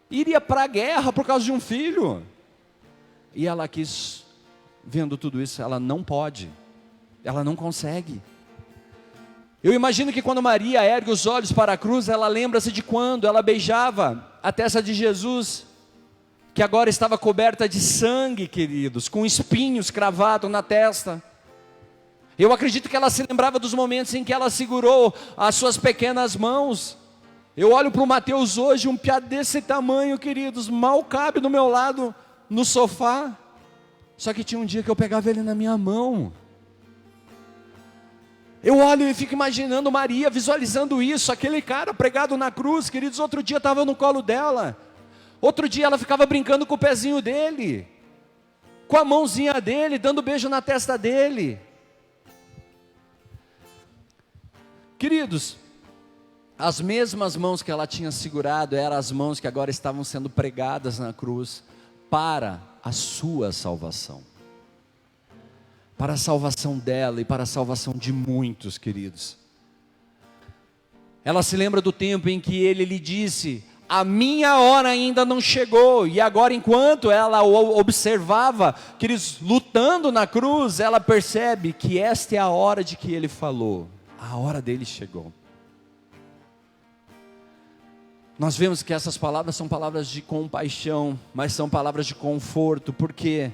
Iria para a guerra por causa de um filho. E ela quis, vendo tudo isso, ela não pode, ela não consegue. Eu imagino que quando Maria ergue os olhos para a cruz, ela lembra-se de quando ela beijava a testa de Jesus, que agora estava coberta de sangue, queridos, com espinhos cravados na testa. Eu acredito que ela se lembrava dos momentos em que ela segurou as suas pequenas mãos. Eu olho para o Mateus hoje, um piá desse tamanho, queridos, mal cabe do meu lado no sofá. Só que tinha um dia que eu pegava ele na minha mão. Eu olho e fico imaginando Maria, visualizando isso, aquele cara pregado na cruz, queridos, outro dia estava no colo dela. Outro dia ela ficava brincando com o pezinho dele, com a mãozinha dele, dando beijo na testa dele. Queridos, as mesmas mãos que ela tinha segurado, eram as mãos que agora estavam sendo pregadas na cruz, para a sua salvação. Para a salvação dela e para a salvação de muitos, queridos. Ela se lembra do tempo em que ele lhe disse: a minha hora ainda não chegou. E agora, enquanto ela o observava, queridos, lutando na cruz, ela percebe que esta é a hora de que ele falou. A hora dele chegou. Nós vemos que essas palavras são palavras de compaixão, mas são palavras de conforto. Por quê?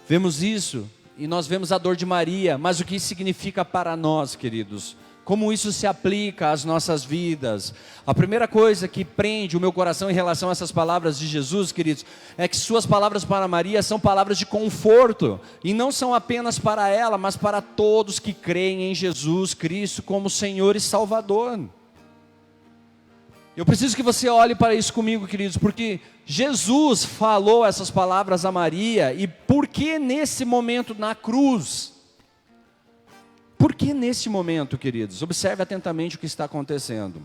Vemos isso e nós vemos a dor de Maria, mas o que isso significa para nós, queridos? Como isso se aplica às nossas vidas? A primeira coisa que prende o meu coração em relação a essas palavras de Jesus, queridos, é que suas palavras para Maria são palavras de conforto, e não são apenas para ela, mas para todos que creem em Jesus Cristo como Senhor e Salvador. Eu preciso que você olhe para isso comigo, queridos, porque Jesus falou essas palavras a Maria, e por que nesse momento na cruz? Por que nesse momento, queridos? Observe atentamente o que está acontecendo.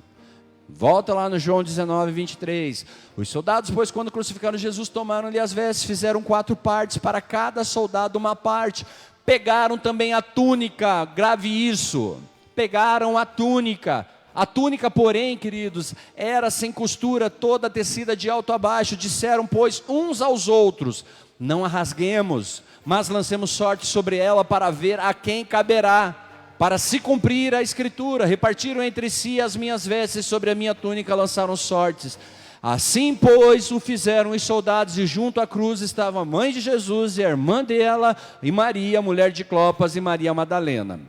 Volta lá no João 19, 23. Os soldados, pois, quando crucificaram Jesus, tomaram-lhe as vestes, fizeram 4 partes, para cada soldado uma parte. Pegaram também a túnica, grave isso. Pegaram a túnica. A túnica, porém, queridos, era sem costura, toda tecida de alto a baixo. Disseram, pois, uns aos outros: não a rasguemos, mas lancemos sorte sobre ela para ver a quem caberá. Para se cumprir a escritura, repartiram entre si as minhas vestes, sobre a minha túnica lançaram sortes. Assim, pois, o fizeram os soldados, e junto à cruz estava a mãe de Jesus e a irmã dela, e Maria, mulher de Clopas, e Maria Madalena.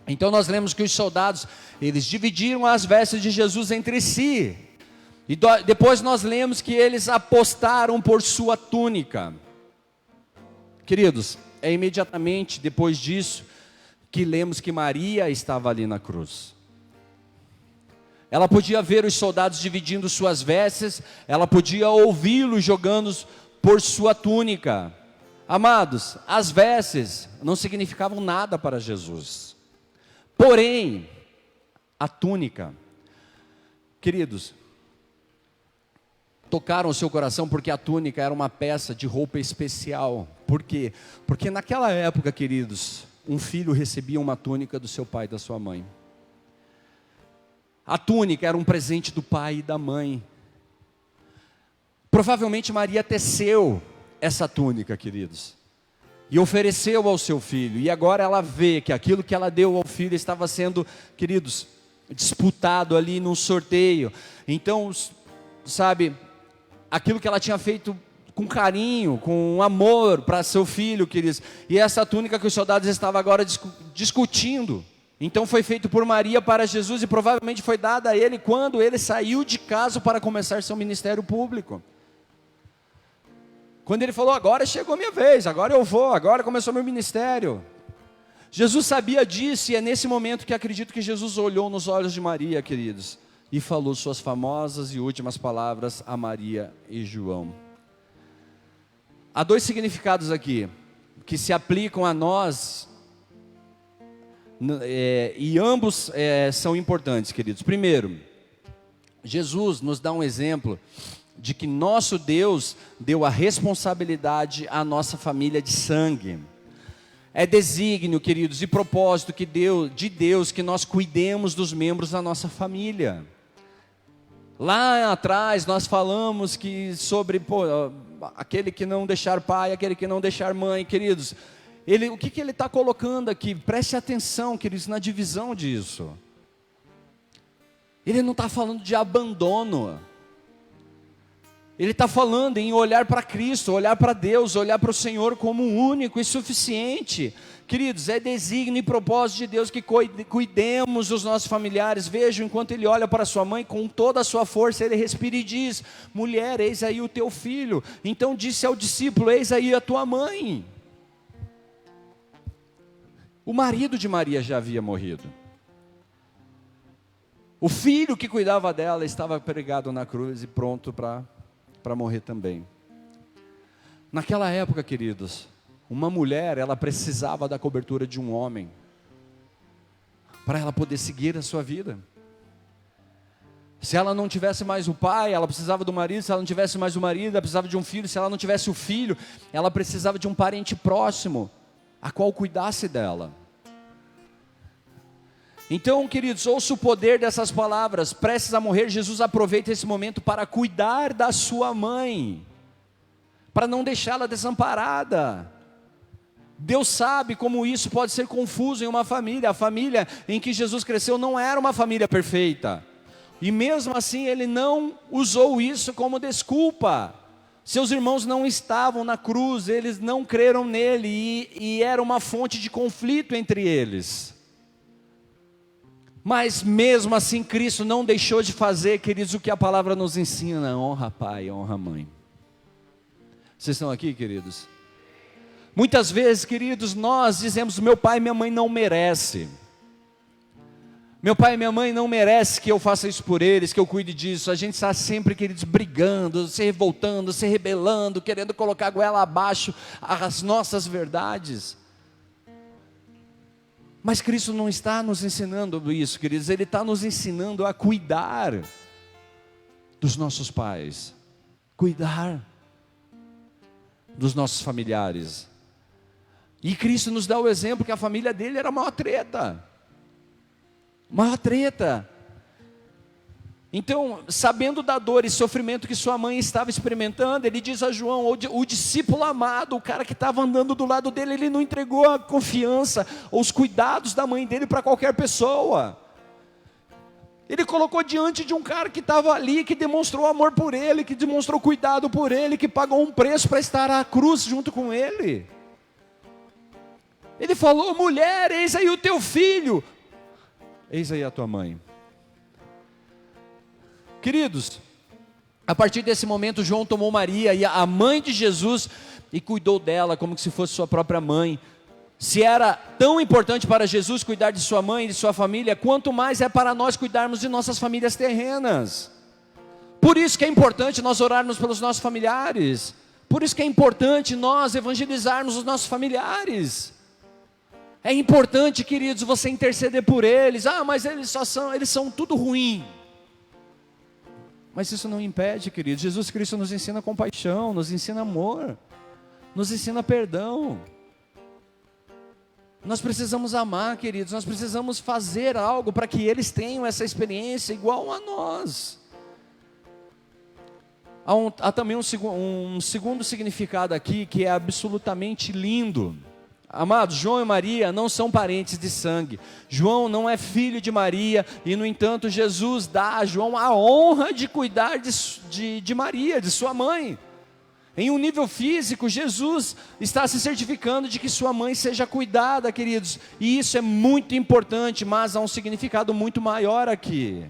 Então nós lemos que os soldados, eles dividiram as vestes de Jesus entre si. E depois nós lemos que eles apostaram por sua túnica. Queridos, é imediatamente depois disso que lemos que Maria estava ali na cruz. Ela podia ver os soldados dividindo suas vestes, ela podia ouvi-los jogando por sua túnica. Amados, as vestes não significavam nada para Jesus. Porém, a túnica, queridos, tocaram o seu coração, porque a túnica era uma peça de roupa especial. Por quê? Porque naquela época, queridos, um filho recebia uma túnica do seu pai e da sua mãe. A túnica era um presente do pai e da mãe. Provavelmente Maria teceu essa túnica, queridos, e ofereceu ao seu filho. E agora ela vê que aquilo que ela deu ao filho estava sendo, queridos, disputado ali num sorteio. Então, sabe, aquilo que ela tinha feito com carinho, com amor para seu filho, queridos, e essa túnica que os soldados estavam agora discutindo, então foi feito por Maria para Jesus, e provavelmente foi dada a ele quando ele saiu de casa para começar seu ministério público. Quando ele falou: agora chegou a minha vez, agora eu vou, agora começou meu ministério. Jesus sabia disso, e é nesse momento que acredito que Jesus olhou nos olhos de Maria, queridos, e falou suas famosas e últimas palavras a Maria e João. Há 2 significados aqui, que se aplicam a nós, e ambos são importantes, queridos. Primeiro, Jesus nos dá um exemplo de que nosso Deus deu a responsabilidade à nossa família de sangue. É desígnio, queridos, e propósito de Deus que nós cuidemos dos membros da nossa família. Lá atrás nós falamos que sobre aquele que não deixar pai, aquele que não deixar mãe, queridos. O que ele está colocando aqui? Preste atenção, queridos, na divisão disso. Ele não está falando de abandono. Ele está falando em olhar para Cristo, olhar para Deus, olhar para o Senhor como único e suficiente. Queridos, é desígnio e propósito de Deus que cuidemos dos nossos familiares. Vejam, enquanto ele olha para sua mãe, com toda a sua força, ele respira e diz: mulher, eis aí o teu filho. Então disse ao discípulo: eis aí a tua mãe. O marido de Maria já havia morrido. O filho que cuidava dela estava pregado na cruz e pronto para morrer também. Naquela época, queridos, uma mulher, ela precisava da cobertura de um homem para ela poder seguir a sua vida. Se ela não tivesse mais o pai, ela precisava do marido. Se ela não tivesse mais o marido, ela precisava de um filho. Se ela não tivesse o filho, ela precisava de um parente próximo a qual cuidasse dela. Então, queridos, ouça o poder dessas palavras. Prestes a morrer, Jesus aproveita esse momento para cuidar da sua mãe, para não deixá-la desamparada. Deus sabe como isso pode ser confuso em uma família. A família em que Jesus cresceu não era uma família perfeita, e mesmo assim ele não usou isso como desculpa. Seus irmãos não estavam na cruz, eles não creram nele, e era uma fonte de conflito entre eles. Mas mesmo assim Cristo não deixou de fazer, queridos, o que a palavra nos ensina: honra pai, honra mãe. Vocês estão aqui, queridos? Muitas vezes, queridos, nós dizemos: meu pai e minha mãe não merecem. Meu pai e minha mãe não merecem que eu faça isso por eles, que eu cuide disso. A gente está sempre, queridos, brigando, se revoltando, se rebelando, querendo colocar a goela abaixo as nossas verdades. Mas Cristo não está nos ensinando isso, queridos. Ele está nos ensinando a cuidar dos nossos pais, cuidar dos nossos familiares. E Cristo nos dá o exemplo que a família dele era a maior treta. Maior treta. Então, sabendo da dor e sofrimento que sua mãe estava experimentando, ele diz a João, o discípulo amado, o cara que estava andando do lado dele, ele não entregou a confiança, ou os cuidados da mãe dele para qualquer pessoa. Ele colocou diante de um cara que estava ali, que demonstrou amor por ele, que demonstrou cuidado por ele, que pagou um preço para estar à cruz junto com ele. Ele falou, mulher, eis aí o teu filho. Eis aí a tua mãe. Queridos, a partir desse momento João tomou Maria, a mãe de Jesus, e cuidou dela como se fosse sua própria mãe. Se era tão importante para Jesus cuidar de sua mãe e de sua família, quanto mais é para nós cuidarmos de nossas famílias terrenas. Por isso que é importante nós orarmos pelos nossos familiares. Por isso que é importante nós evangelizarmos os nossos familiares. É importante, queridos, você interceder por eles. Mas eles são tudo ruim. Mas isso não impede, queridos. Jesus Cristo nos ensina compaixão, nos ensina amor, nos ensina perdão. Nós precisamos amar, queridos. Nós precisamos fazer algo para que eles tenham essa experiência igual a nós. Há também um segundo significado aqui que é absolutamente lindo. Amados, João e Maria não são parentes de sangue. João não é filho de Maria, e no entanto Jesus dá a João a honra de cuidar de Maria, de sua mãe. Em um nível físico, Jesus está se certificando de que sua mãe seja cuidada, queridos. E isso é muito importante, mas há um significado muito maior aqui.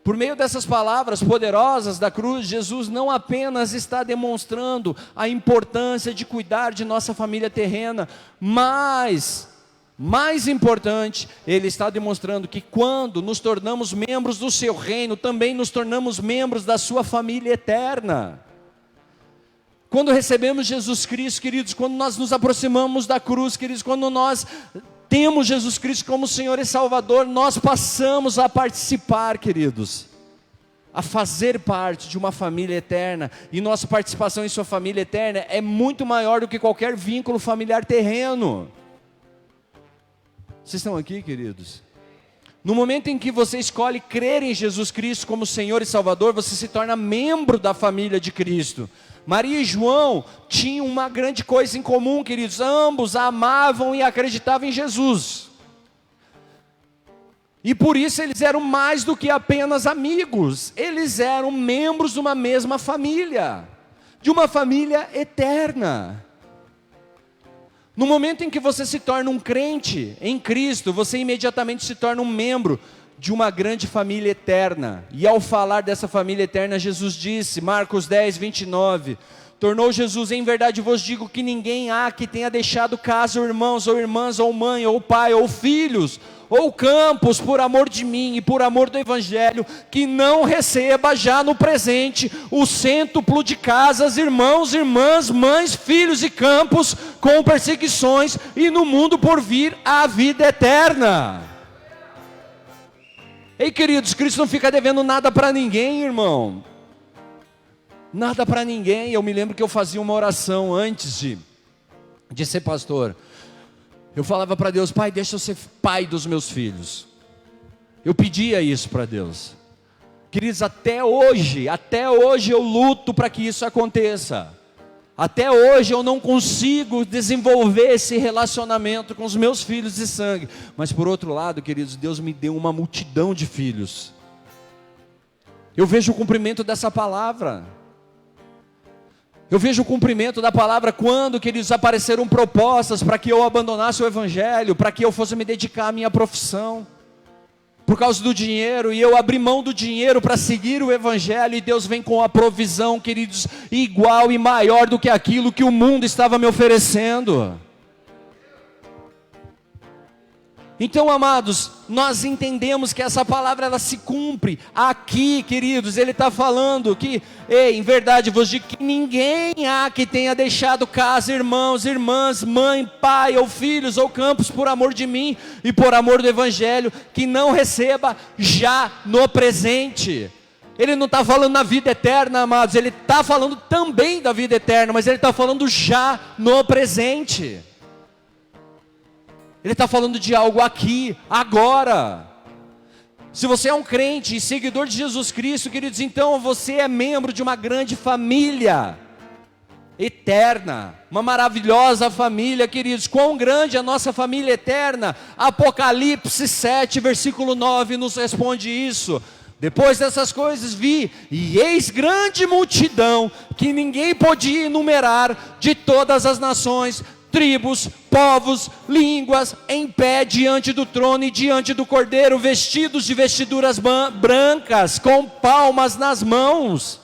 Por meio dessas palavras poderosas da cruz, Jesus não apenas está demonstrando a importância de cuidar de nossa família terrena, mas, mais importante, Ele está demonstrando que quando nos tornamos membros do seu reino, também nos tornamos membros da sua família eterna. Quando recebemos Jesus Cristo, queridos, quando nós nos aproximamos da cruz, queridos, quando nós temos Jesus Cristo como Senhor e Salvador, nós passamos a participar, queridos, a fazer parte de uma família eterna, e nossa participação em sua família eterna é muito maior do que qualquer vínculo familiar terreno. Vocês estão aqui, queridos? No momento em que você escolhe crer em Jesus Cristo como Senhor e Salvador, você se torna membro da família de Cristo. Maria e João tinham uma grande coisa em comum, queridos. Ambos amavam e acreditavam em Jesus. E por isso eles eram mais do que apenas amigos. Eles eram membros de uma mesma família. De uma família eterna. No momento em que você se torna um crente em Cristo, você imediatamente se torna um membro de uma grande família eterna. E ao falar dessa família eterna, Jesus disse, Marcos 10, 29, tornou Jesus, em verdade vos digo que ninguém há que tenha deixado casa, ou irmãos, ou irmãs, ou mãe, ou pai, ou filhos, ou campos, por amor de mim e por amor do Evangelho, que não receba já no presente o cêntuplo de casas, irmãos, irmãs, mães, filhos e campos, com perseguições, e no mundo por vir a vida eterna. Ei, queridos, Cristo não fica devendo nada para ninguém, irmão. Nada para ninguém. Eu me lembro que eu fazia uma oração antes de ser pastor. Eu falava para Deus, Pai, deixa eu ser pai dos meus filhos. Eu pedia isso para Deus. Queridos, até hoje eu luto para que isso aconteça. Até hoje eu não consigo desenvolver esse relacionamento com os meus filhos de sangue. Mas por outro lado, queridos, Deus me deu uma multidão de filhos. Eu vejo o cumprimento dessa palavra. Eu vejo o cumprimento da palavra quando, queridos, apareceram propostas para que eu abandonasse o Evangelho, para que eu fosse me dedicar à minha profissão. Por causa do dinheiro, e eu abri mão do dinheiro para seguir o Evangelho, e Deus vem com a provisão, queridos, igual e maior do que aquilo que o mundo estava me oferecendo. Então, amados, nós entendemos que essa palavra ela se cumpre aqui, queridos. Ele está falando que, em verdade vos digo que ninguém há que tenha deixado casa, irmãos, irmãs, mãe, pai ou filhos ou campos por amor de mim e por amor do evangelho, que não receba já no presente. Ele não está falando na vida eterna, amados, ele está falando também da vida eterna, mas ele está falando já no presente. Ele está falando de algo aqui, agora. Se você é um crente e seguidor de Jesus Cristo, queridos, então você é membro de uma grande família eterna, uma maravilhosa família, queridos. Quão grande é a nossa família eterna? Apocalipse 7, versículo 9 nos responde isso. Depois dessas coisas vi, e eis grande multidão, que ninguém podia enumerar, de todas as nações, tribos, povos, línguas, em pé diante do trono e diante do Cordeiro, vestidos de vestiduras brancas, com palmas nas mãos.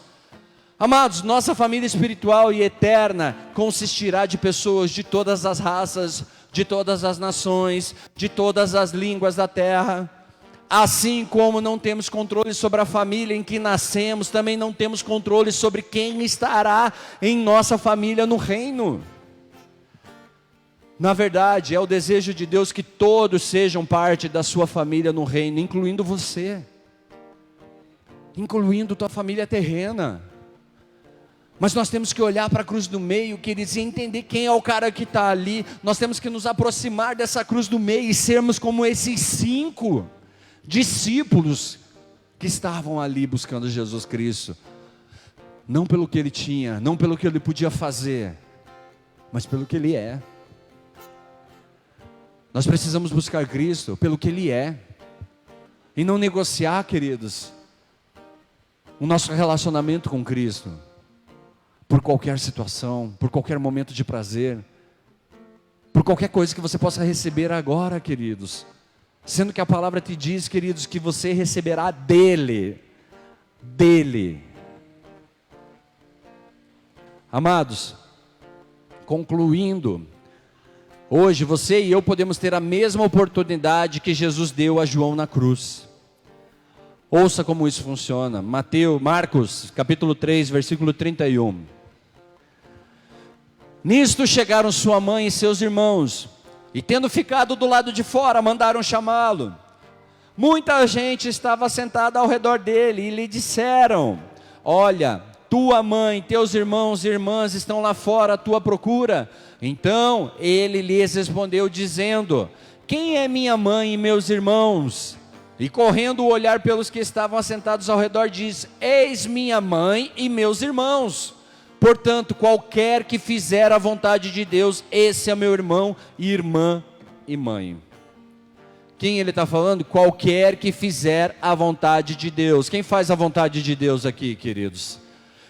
Amados, nossa família espiritual e eterna consistirá de pessoas de todas as raças, de todas as nações, de todas as línguas da terra. Assim como não temos controle sobre a família em que nascemos, também não temos controle sobre quem estará em nossa família no reino. Na verdade, é o desejo de Deus que todos sejam parte da sua família no reino, incluindo você, incluindo tua família terrena. Mas nós temos que olhar para a cruz do meio, queridos, e entender quem é o cara que está ali. Nós temos que nos aproximar dessa cruz do meio e sermos como esses 5 discípulos que estavam ali buscando Jesus Cristo. Não pelo que ele tinha, não pelo que ele podia fazer, mas pelo que ele é. Nós precisamos buscar Cristo pelo que Ele é, e não negociar, queridos, o nosso relacionamento com Cristo, por qualquer situação, por qualquer momento de prazer, por qualquer coisa que você possa receber agora, queridos, sendo que a palavra te diz, queridos, que você receberá dele. Amados, concluindo, hoje você e eu podemos ter a mesma oportunidade que Jesus deu a João na cruz. Ouça como isso funciona. Marcos, capítulo 3, versículo 31. Nisto chegaram sua mãe e seus irmãos, e tendo ficado do lado de fora, mandaram chamá-lo. Muita gente estava sentada ao redor dele, e lhe disseram: olha, tua mãe, teus irmãos e irmãs estão lá fora à tua procura. Então ele lhes respondeu dizendo: quem é minha mãe e meus irmãos? E correndo o olhar pelos que estavam assentados ao redor, diz: eis minha mãe e meus irmãos. Portanto, qualquer que fizer a vontade de Deus, esse é meu irmão, irmã e mãe. Quem ele está falando? Qualquer que fizer a vontade de Deus. Quem faz a vontade de Deus aqui, queridos?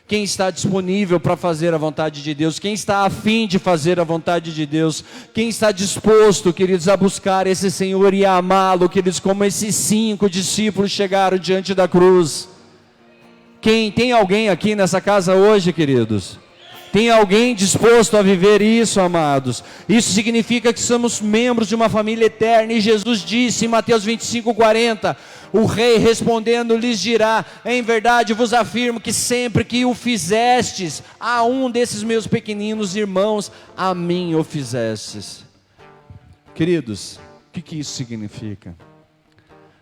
Quem está disponível para fazer a vontade de Deus? Quem está a fim de fazer a vontade de Deus? Quem está disposto, queridos, a buscar esse Senhor e a amá-lo, queridos, como esses 5 discípulos chegaram diante da cruz? Tem alguém aqui nessa casa hoje, queridos? Tem alguém disposto a viver isso, amados? Isso significa que somos membros de uma família eterna. E Jesus disse em Mateus 25:40, o rei respondendo lhes dirá: em verdade vos afirmo que sempre que o fizestes a um desses meus pequeninos irmãos, a mim o fizestes. Queridos, o que isso significa?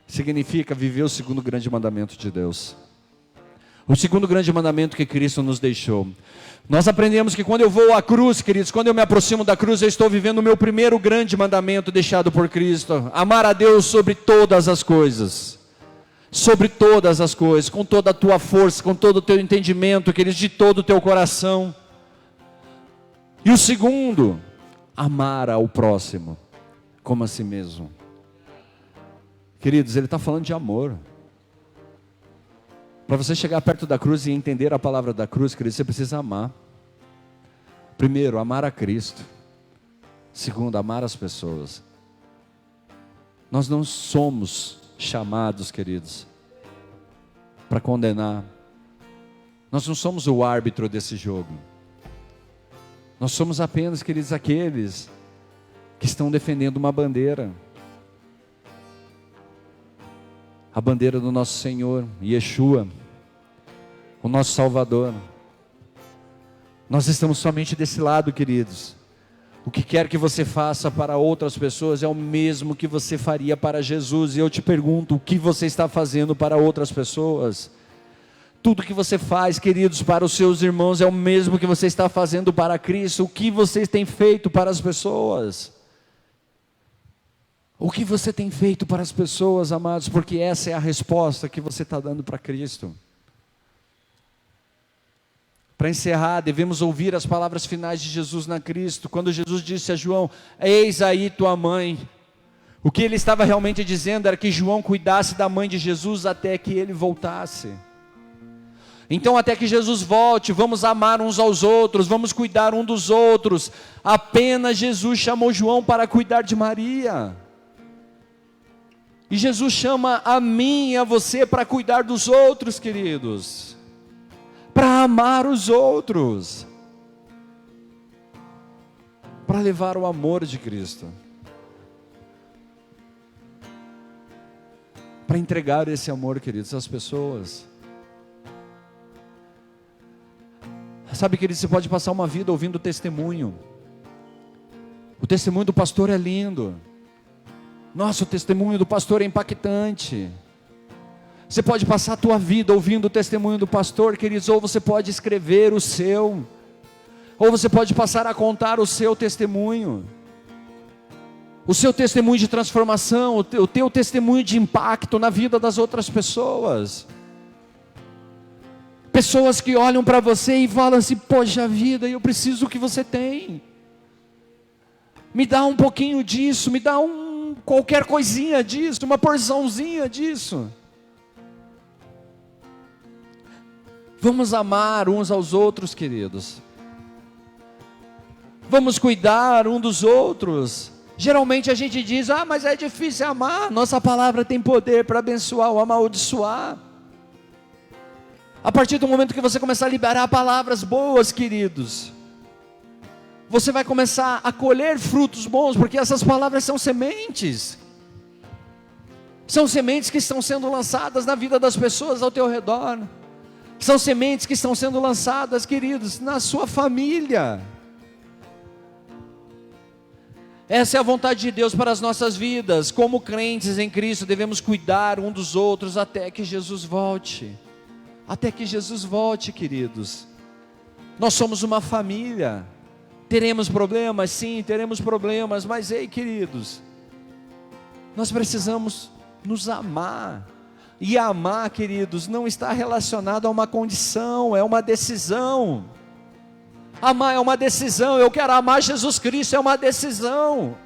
Significa viver o segundo grande mandamento de Deus. O segundo grande mandamento que Cristo nos deixou. Nós aprendemos que quando eu vou à cruz, queridos, quando eu me aproximo da cruz, eu estou vivendo o meu primeiro grande mandamento deixado por Cristo: amar a Deus sobre todas as coisas. Sobre todas as coisas, com toda a tua força, com todo o teu entendimento, queridos, de todo o teu coração. E o segundo, amar ao próximo como a si mesmo. Queridos, ele está falando de amor. Para você chegar perto da cruz e entender a palavra da cruz, querido, você precisa amar. Primeiro, amar a Cristo. Segundo, amar as pessoas. Nós não somos chamados, queridos, para condenar. Nós não somos o árbitro desse jogo. Nós somos apenas, queridos, aqueles que estão defendendo uma bandeira. a bandeira do nosso Senhor, Yeshua, o nosso Salvador. Nós estamos somente desse lado, queridos. O que quer que você faça para outras pessoas é o mesmo que você faria para Jesus. E eu te pergunto, o que você está fazendo para outras pessoas? Tudo que você faz, queridos, para os seus irmãos é o mesmo que você está fazendo para Cristo. O que você tem feito para as pessoas? O que você tem feito para as pessoas, amados? Porque essa é a resposta que você está dando para Cristo. Para encerrar, devemos ouvir as palavras finais de Jesus na Cristo, quando Jesus disse a João: eis aí tua mãe. O que ele estava realmente dizendo era que João cuidasse da mãe de Jesus até que ele voltasse. Então, até que Jesus volte, vamos amar uns aos outros, vamos cuidar um dos outros. Apenas Jesus chamou João para cuidar de Maria. E Jesus chama a mim e a você para cuidar dos outros, queridos. Para amar os outros. Para levar o amor de Cristo. Para entregar esse amor, queridos, às pessoas. Sabe, queridos, você pode passar uma vida ouvindo o testemunho. O testemunho do pastor é lindo. Nossa, o testemunho do pastor é impactante. Você pode passar a tua vida ouvindo o testemunho do pastor, queridos, ou você pode escrever o seu, ou você pode passar a contar o seu testemunho de transformação, o teu testemunho de impacto na vida das outras pessoas. Pessoas que olham para você e falam assim: poxa vida, eu preciso do que você tem. Me dá um pouquinho disso, me dá qualquer coisinha disso, uma porçãozinha disso. Vamos amar uns aos outros, queridos. Vamos cuidar um dos outros. Geralmente a gente diz: mas é difícil amar. Nossa palavra tem poder para abençoar ou amaldiçoar. A partir do momento que você começar a liberar palavras boas, queridos, você vai começar a colher frutos bons, porque essas palavras são sementes. São sementes que estão sendo lançadas na vida das pessoas ao teu redor. São sementes que estão sendo lançadas, queridos, na sua família. Essa é a vontade de Deus para as nossas vidas. Como crentes em Cristo, devemos cuidar um dos outros até que Jesus volte. Até que Jesus volte, queridos. Nós somos uma família. Teremos problemas? Sim, teremos problemas. Mas ei, queridos, nós precisamos nos amar. E amar, queridos, não está relacionado a uma condição, é uma decisão. Amar é uma decisão. Eu quero amar Jesus Cristo, é uma decisão.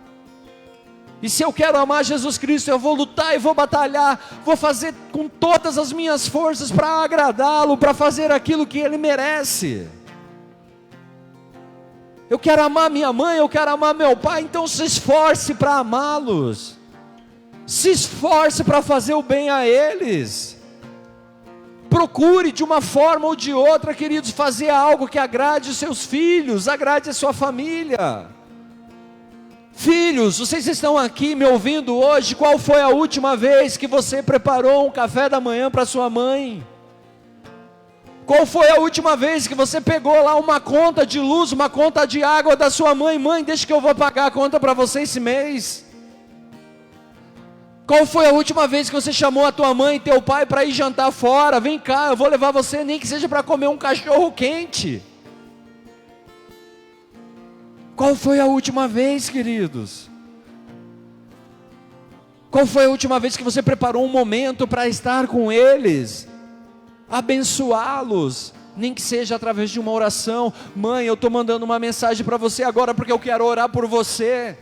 E se eu quero amar Jesus Cristo, eu vou lutar e vou batalhar, vou fazer com todas as minhas forças para agradá-lo, para fazer aquilo que Ele merece. Eu quero amar minha mãe, eu quero amar meu pai, então se esforce para amá-los. Se esforce para fazer o bem a eles. Procure de uma forma ou de outra, queridos, fazer algo que agrade os seus filhos, agrade a sua família. Filhos, vocês estão aqui me ouvindo hoje. Qual foi a última vez que você preparou um café da manhã para sua mãe? Qual foi a última vez que você pegou lá uma conta de luz, uma conta de água da sua mãe? Mãe, deixa que eu vou pagar a conta para você esse mês. Qual foi a última vez que você chamou a tua mãe e teu pai para ir jantar fora? Vem cá, eu vou levar você, nem que seja para comer um cachorro quente. Qual foi a última vez, queridos? Qual foi a última vez que você preparou um momento para estar com eles? Abençoá-los, nem que seja através de uma oração. Mãe, eu estou mandando uma mensagem para você agora porque eu quero orar por você.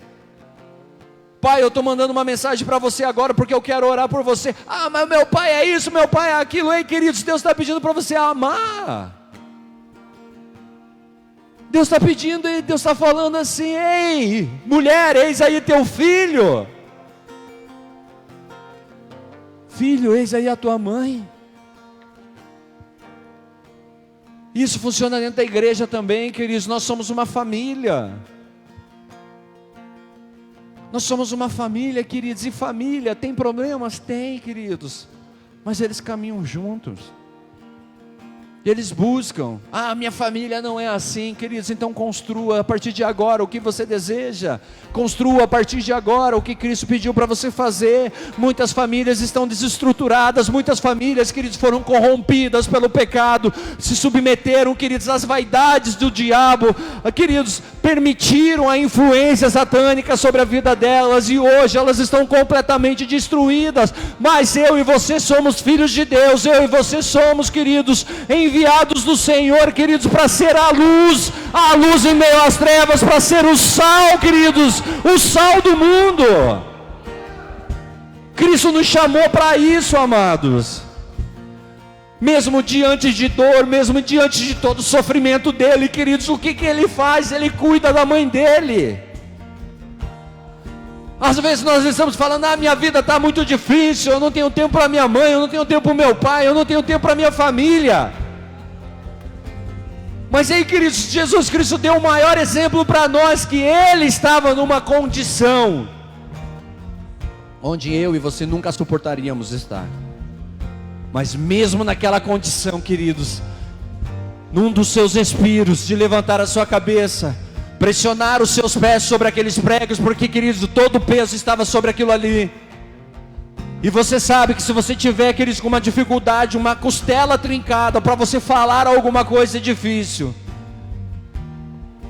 Pai, eu estou mandando uma mensagem para você agora porque eu quero orar por você. Mas meu pai é isso, meu pai é aquilo. Ei, queridos, Deus está pedindo para você amar. Deus está pedindo, e Deus está falando assim: ei, mulher, eis aí teu filho. Filho, eis aí a tua mãe. Isso funciona dentro da igreja também, queridos. Nós somos uma família. Nós somos uma família, queridos. E família tem problemas? Tem, queridos. mas eles caminham juntos. Eles buscam. Minha família não é assim, queridos. Então construa a partir de agora o que você deseja. Construa a partir de agora o que Cristo pediu para você fazer. Muitas famílias estão desestruturadas. Muitas famílias, queridos, foram corrompidas pelo pecado. Se submeteram, queridos, às vaidades do diabo. Queridos, permitiram a influência satânica sobre a vida delas. E hoje elas estão completamente destruídas. Mas eu e você somos filhos de Deus. Eu e você somos, queridos, enviados do Senhor, queridos, para ser a luz em meio às trevas, para ser o sal, queridos, o sal do mundo. Cristo nos chamou para isso, amados. Mesmo diante de dor, mesmo diante de todo o sofrimento dele, queridos, o que ele faz? Ele cuida da mãe dele. Às vezes nós estamos falando, minha vida está muito difícil, eu não tenho tempo para minha mãe, eu não tenho tempo para o meu pai, eu não tenho tempo para minha família. Mas aí, queridos, Jesus Cristo deu o maior exemplo para nós, que Ele estava numa condição onde eu e você nunca suportaríamos estar. Mas mesmo naquela condição, queridos, num dos seus respiros, de levantar a sua cabeça, pressionar os seus pés sobre aqueles pregos, porque, queridos, todo o peso estava sobre aquilo ali. E você sabe que se você tiver, queridos, com uma dificuldade, uma costela trincada, para você falar alguma coisa é difícil.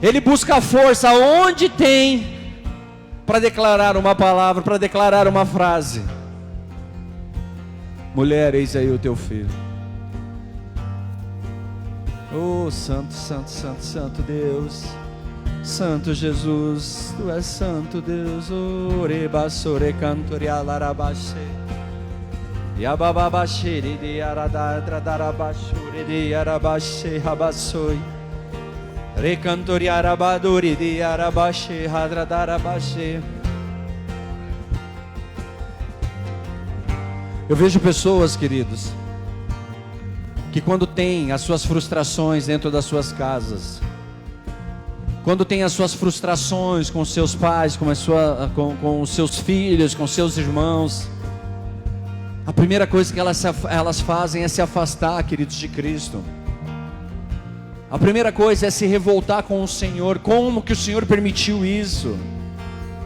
Ele busca força onde tem, para declarar uma palavra, para declarar uma frase. Mulher, eis aí o teu filho. Oh, santo, santo, santo, santo Deus. Santo Jesus, Tu és santo Deus. Orebassore cantoria larabaxe. Yabababaxe de aradadra darabashure de arabaxe rabassoi. Recantoria arabadori de arabaxe hadradarabaxe. Eu vejo pessoas, queridos, que quando tem as suas frustrações dentro das suas casas, quando tem as suas frustrações com os seus pais, com os seus filhos, com os seus irmãos, a primeira coisa que elas fazem é se afastar, queridos, de Cristo. A primeira coisa é se revoltar com o Senhor. Como que o Senhor permitiu isso?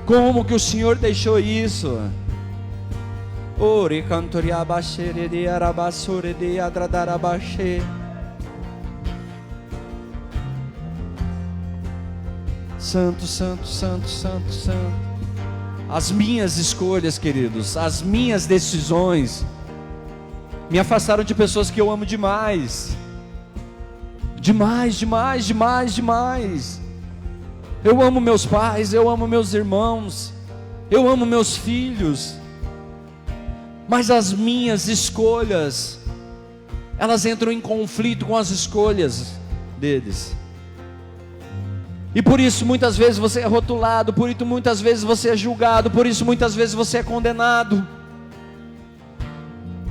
Como que o Senhor deixou isso? Ore cantoria bashere de arabassure de adradarabaxe. Santo, santo, santo, santo, santo. As minhas escolhas, queridos, as minhas decisões me afastaram de pessoas que eu amo demais. Demais, demais, demais, demais. Eu amo meus pais, eu amo meus irmãos, eu amo meus filhos. Mas as minhas escolhas, elas entram em conflito com as escolhas deles. E por isso muitas vezes você é rotulado, por isso muitas vezes você é julgado, por isso muitas vezes você é condenado.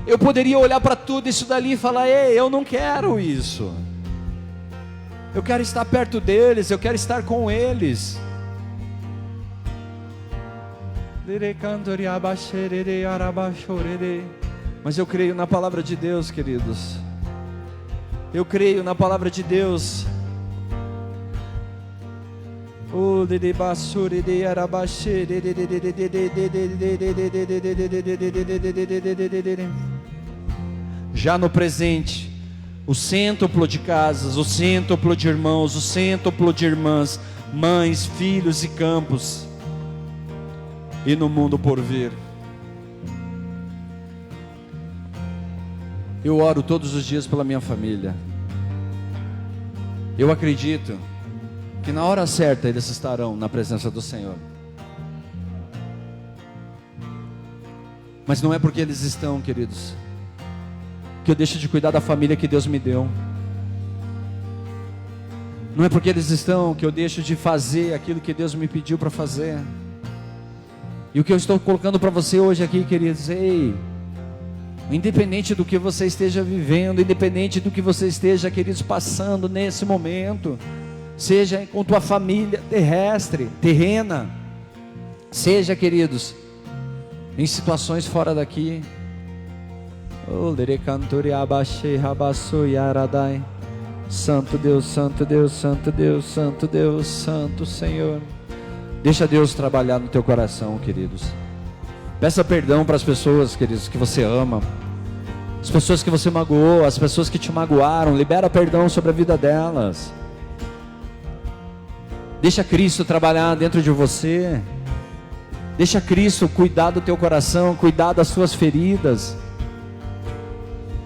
Eu poderia olhar para tudo isso dali e falar: ei, eu não quero isso. Eu quero estar perto deles, eu quero estar com eles. Mas eu creio na palavra de Deus, queridos. Eu creio na palavra de Deus. Já no presente, o cêntuplo de casas, o cêntuplo de irmãos, o cêntuplo de irmãs, mães, filhos e campos, e no mundo por vir. Eu oro todos os dias pela minha família. Eu acredito que na hora certa eles estarão na presença do Senhor. Mas não é porque eles estão, queridos, que eu deixo de cuidar da família que Deus me deu. Não é porque eles estão que eu deixo de fazer aquilo que Deus me pediu para fazer. E o que eu estou colocando para você hoje aqui, queridos, ei, independente do que você esteja vivendo, independente do que você esteja, queridos, passando nesse momento, seja com tua família terrena, seja, queridos, em situações fora daqui, Santo Deus, Santo Deus, Santo Deus, Santo Deus, Santo Senhor. Deixa Deus trabalhar no teu coração, queridos. Peça perdão para as pessoas, queridos, que você ama. As pessoas que você magoou, as pessoas que te magoaram, libera perdão sobre a vida delas. Deixa Cristo trabalhar dentro de você. Deixa Cristo cuidar do teu coração, cuidar das suas feridas.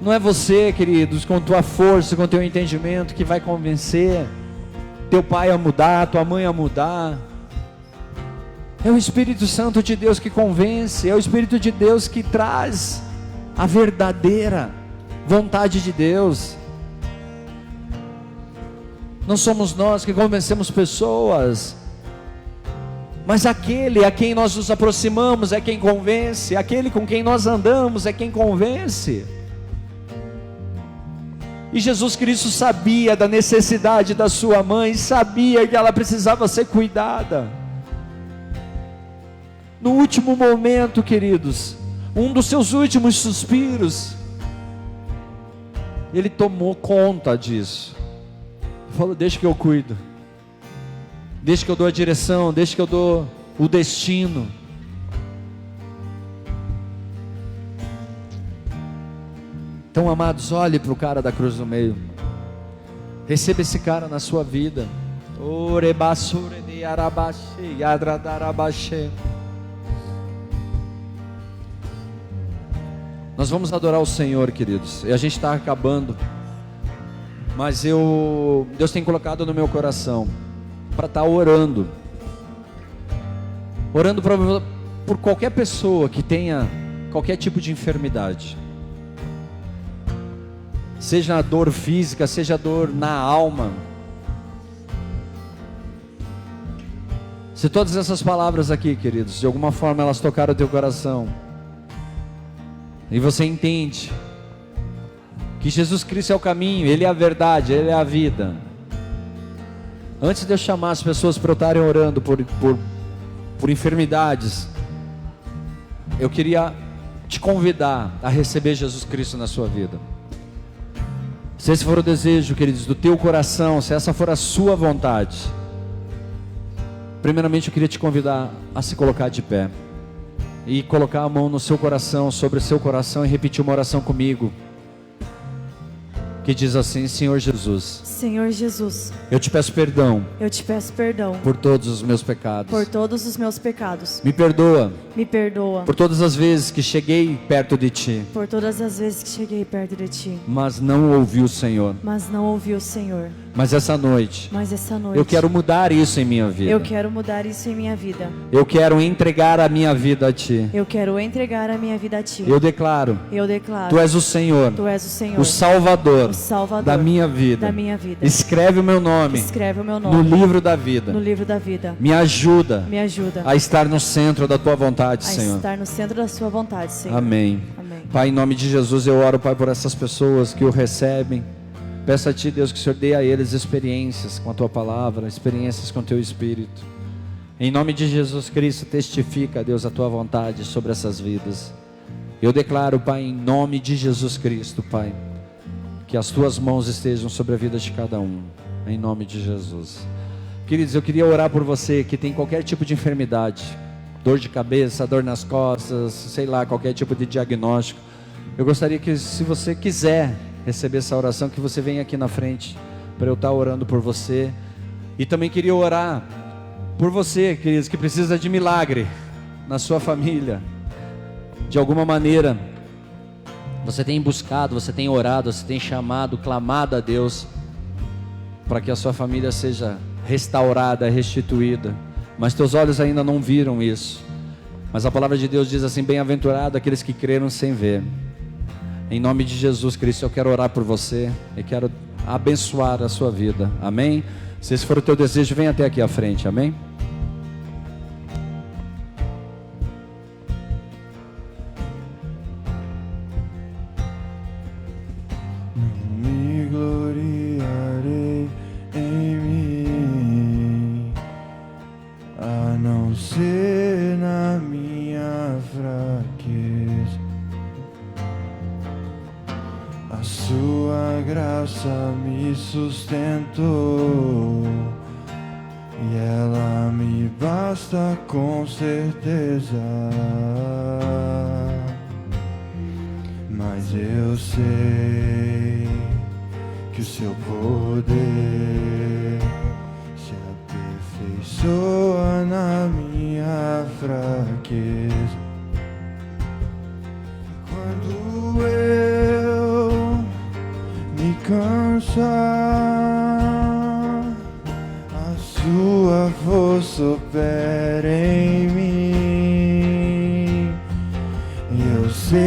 Não é você, queridos, com tua força, com teu entendimento que vai convencer teu pai a mudar, tua mãe a mudar. É o Espírito Santo de Deus que convence, é o Espírito de Deus que traz a verdadeira vontade de Deus. Não somos nós que convencemos pessoas, mas aquele a quem nós nos aproximamos é quem convence, aquele com quem nós andamos é quem convence. E Jesus Cristo sabia da necessidade da sua mãe, sabia que ela precisava ser cuidada. No último momento, queridos, um dos seus últimos suspiros, ele tomou conta disso. Falou: deixa que eu cuido, deixa que eu dou a direção, deixa que eu dou o destino. Então, amados, olhe para o cara da cruz do meio. Receba esse cara na sua vida. Nós vamos adorar o Senhor, queridos. E a gente está acabando. Mas Deus tem colocado no meu coração para estar orando. Orando por qualquer pessoa que tenha qualquer tipo de enfermidade. Seja a dor física, seja a dor na alma. Se todas essas palavras aqui, queridos, de alguma forma elas tocaram o teu coração, e você entende que Jesus Cristo é o caminho, Ele é a verdade, Ele é a vida. Antes de eu chamar as pessoas para eu estarem orando por enfermidades, eu queria te convidar a receber Jesus Cristo na sua vida. Se esse for o desejo, queridos, do teu coração, se essa for a sua vontade, primeiramente eu queria te convidar a se colocar de pé e colocar a mão no seu coração, sobre o seu coração, e repetir uma oração comigo, que diz assim: Senhor Jesus, Senhor Jesus, eu te peço perdão eu te peço perdão por todos os meus pecados. por todos os meus pecados. Me perdoa Me perdoa por todas as vezes que cheguei perto de Ti, por todas as vezes que cheguei perto de Ti, mas não ouvi o Senhor. mas não ouvi o Senhor. Mas essa noite, Mas essa noite eu quero mudar isso em minha vida. eu quero mudar isso em minha vida. Eu quero entregar a minha vida a Ti. Eu quero entregar a minha vida a Ti. Eu declaro, Eu declaro, Tu és o Senhor, Tu és o Senhor, o Salvador, o Salvador da minha vida. da minha vida. Escreve o meu nome Escreve o meu no nome livro da vida. no livro da vida. Me ajuda Me ajuda a estar no centro da Tua vontade, a Senhor. estar no centro da Sua vontade, Senhor. Amém. Amém. Pai, em nome de Jesus, eu oro, Pai, por essas pessoas que o recebem. Peço a Ti, Deus, que o Senhor dê a eles experiências com a Tua palavra, experiências com o Teu Espírito. Em nome de Jesus Cristo, testifica, Deus, a Tua vontade sobre essas vidas. Eu declaro, Pai, em nome de Jesus Cristo, Pai, que as Tuas mãos estejam sobre a vida de cada um, em nome de Jesus. Queridos, eu queria orar por você que tem qualquer tipo de enfermidade, dor de cabeça, dor nas costas, sei lá, qualquer tipo de diagnóstico. Eu gostaria que, se você quiser receber essa oração, que você venha aqui na frente para eu estar orando por você. E também queria orar por você, queridos, que precisa de milagre na sua família. De alguma maneira você tem buscado, você tem orado, você tem chamado, clamado a Deus para que a sua família seja restaurada, restituída, mas teus olhos ainda não viram isso. Mas a palavra de Deus diz assim: bem-aventurado aqueles que creram sem ver. Em nome de Jesus Cristo, eu quero orar por você e quero abençoar a sua vida. Amém? Se esse for o teu desejo, vem até aqui à frente. Amém? Me gloriarei em mim, a não ser na minha fraqueza. Sua graça me sustentou e ela me basta com certeza. Mas eu sei que o seu poder se aperfeiçoa na minha fraqueza. Quando eu me cansar, a sua força opera em mim. Eu sei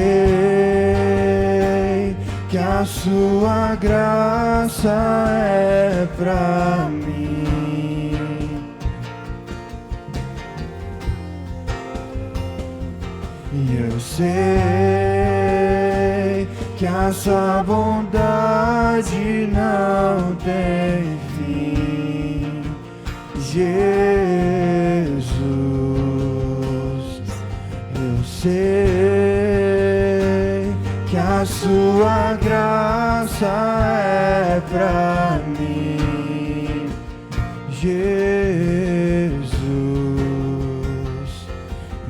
que a sua graça é pra mim. E eu sei que a sua bondade não tem fim. Jesus, eu sei que a sua graça é pra mim. Jesus,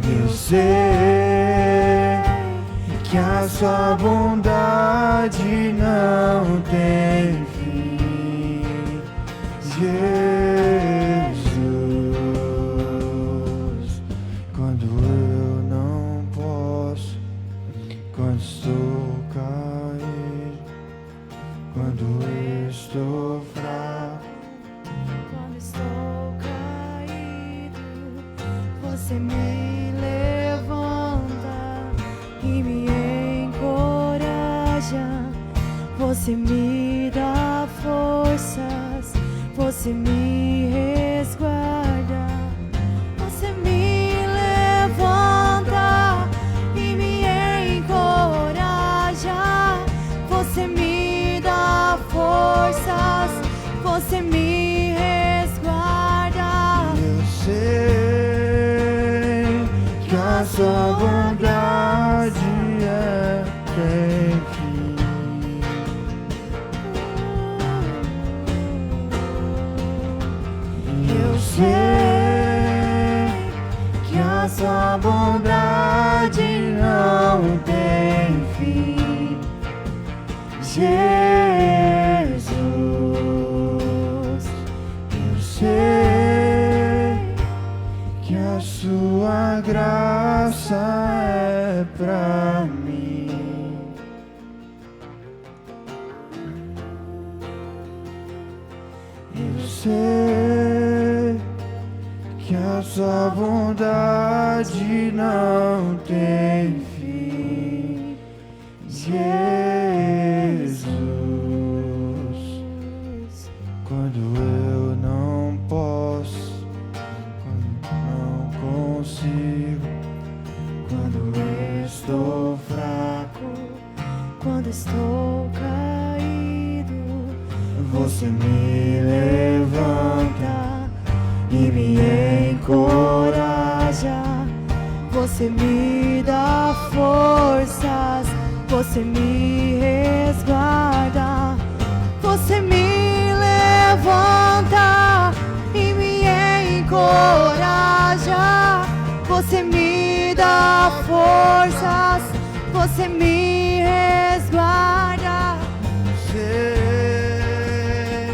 eu sei que a sua bondade não tem fim. Jesus, quando eu não posso, quando estou caído, quando estou fraco, Quando estou caído, você me levanta e me encoraja. Você me dá forças, você me resguarda. Você me levanta e me encoraja. Você me dá forças, você me resguarda. eu sei que a sua bondade tem fim. Eu sei que a sua bondade não tem fim. Jesus, eu sei que a sua graça é pra mim. Eu sei que a sua bondade não tem fim. Jesus, quando eu não posso, quando não consigo, quando estou fraco, Quando estou caído, você me levanta e me encoraja. você me dá forças, você me resguarda. Você me levanta e me encoraja. Você me dá forças, você me resguarda. Sei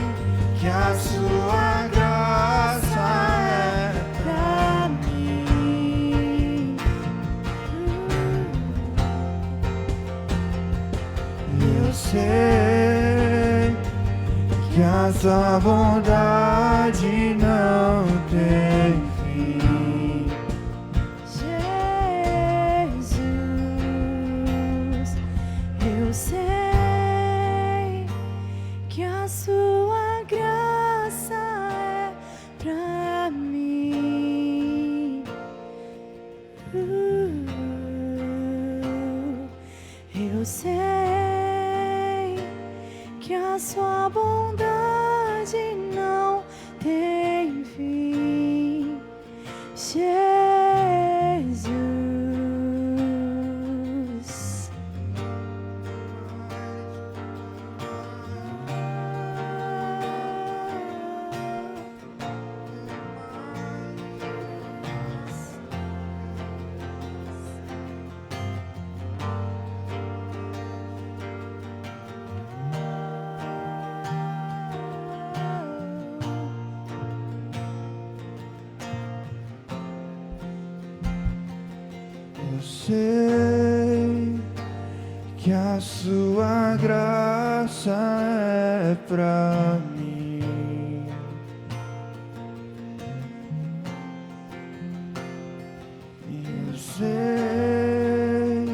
que a sua graça é Pra mim, eu sei que a sua bondade não tem fim. Jesus, eu sei que a sua graça é pra mim. Eu sei que a sua bondade não tem fim. Jesus, sei que a sua graça é pra mim. Eu sei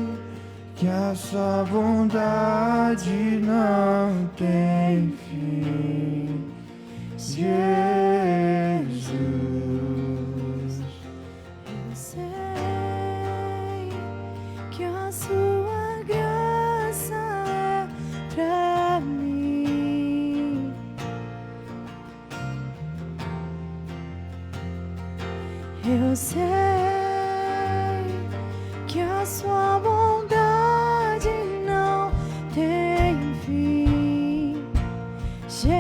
que a sua bondade não tem fim, Jesus. Eu sei que a sua graça é pra mim. Eu sei que a sua bondade não tem fim, Jesus.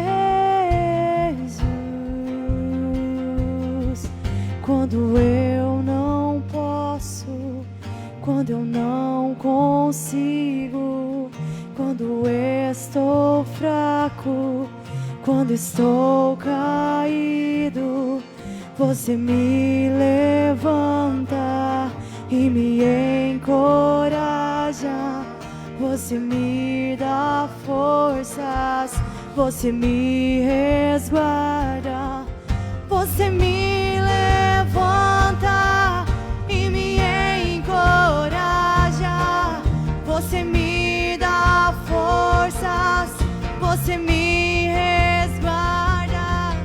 Quando eu não posso, quando eu não consigo, quando estou fraco, quando estou caído, você me levanta e me encoraja. Você me dá forças, você me resguarda. Você me levanta e me encoraja. Você me dá forças, você me resguarda.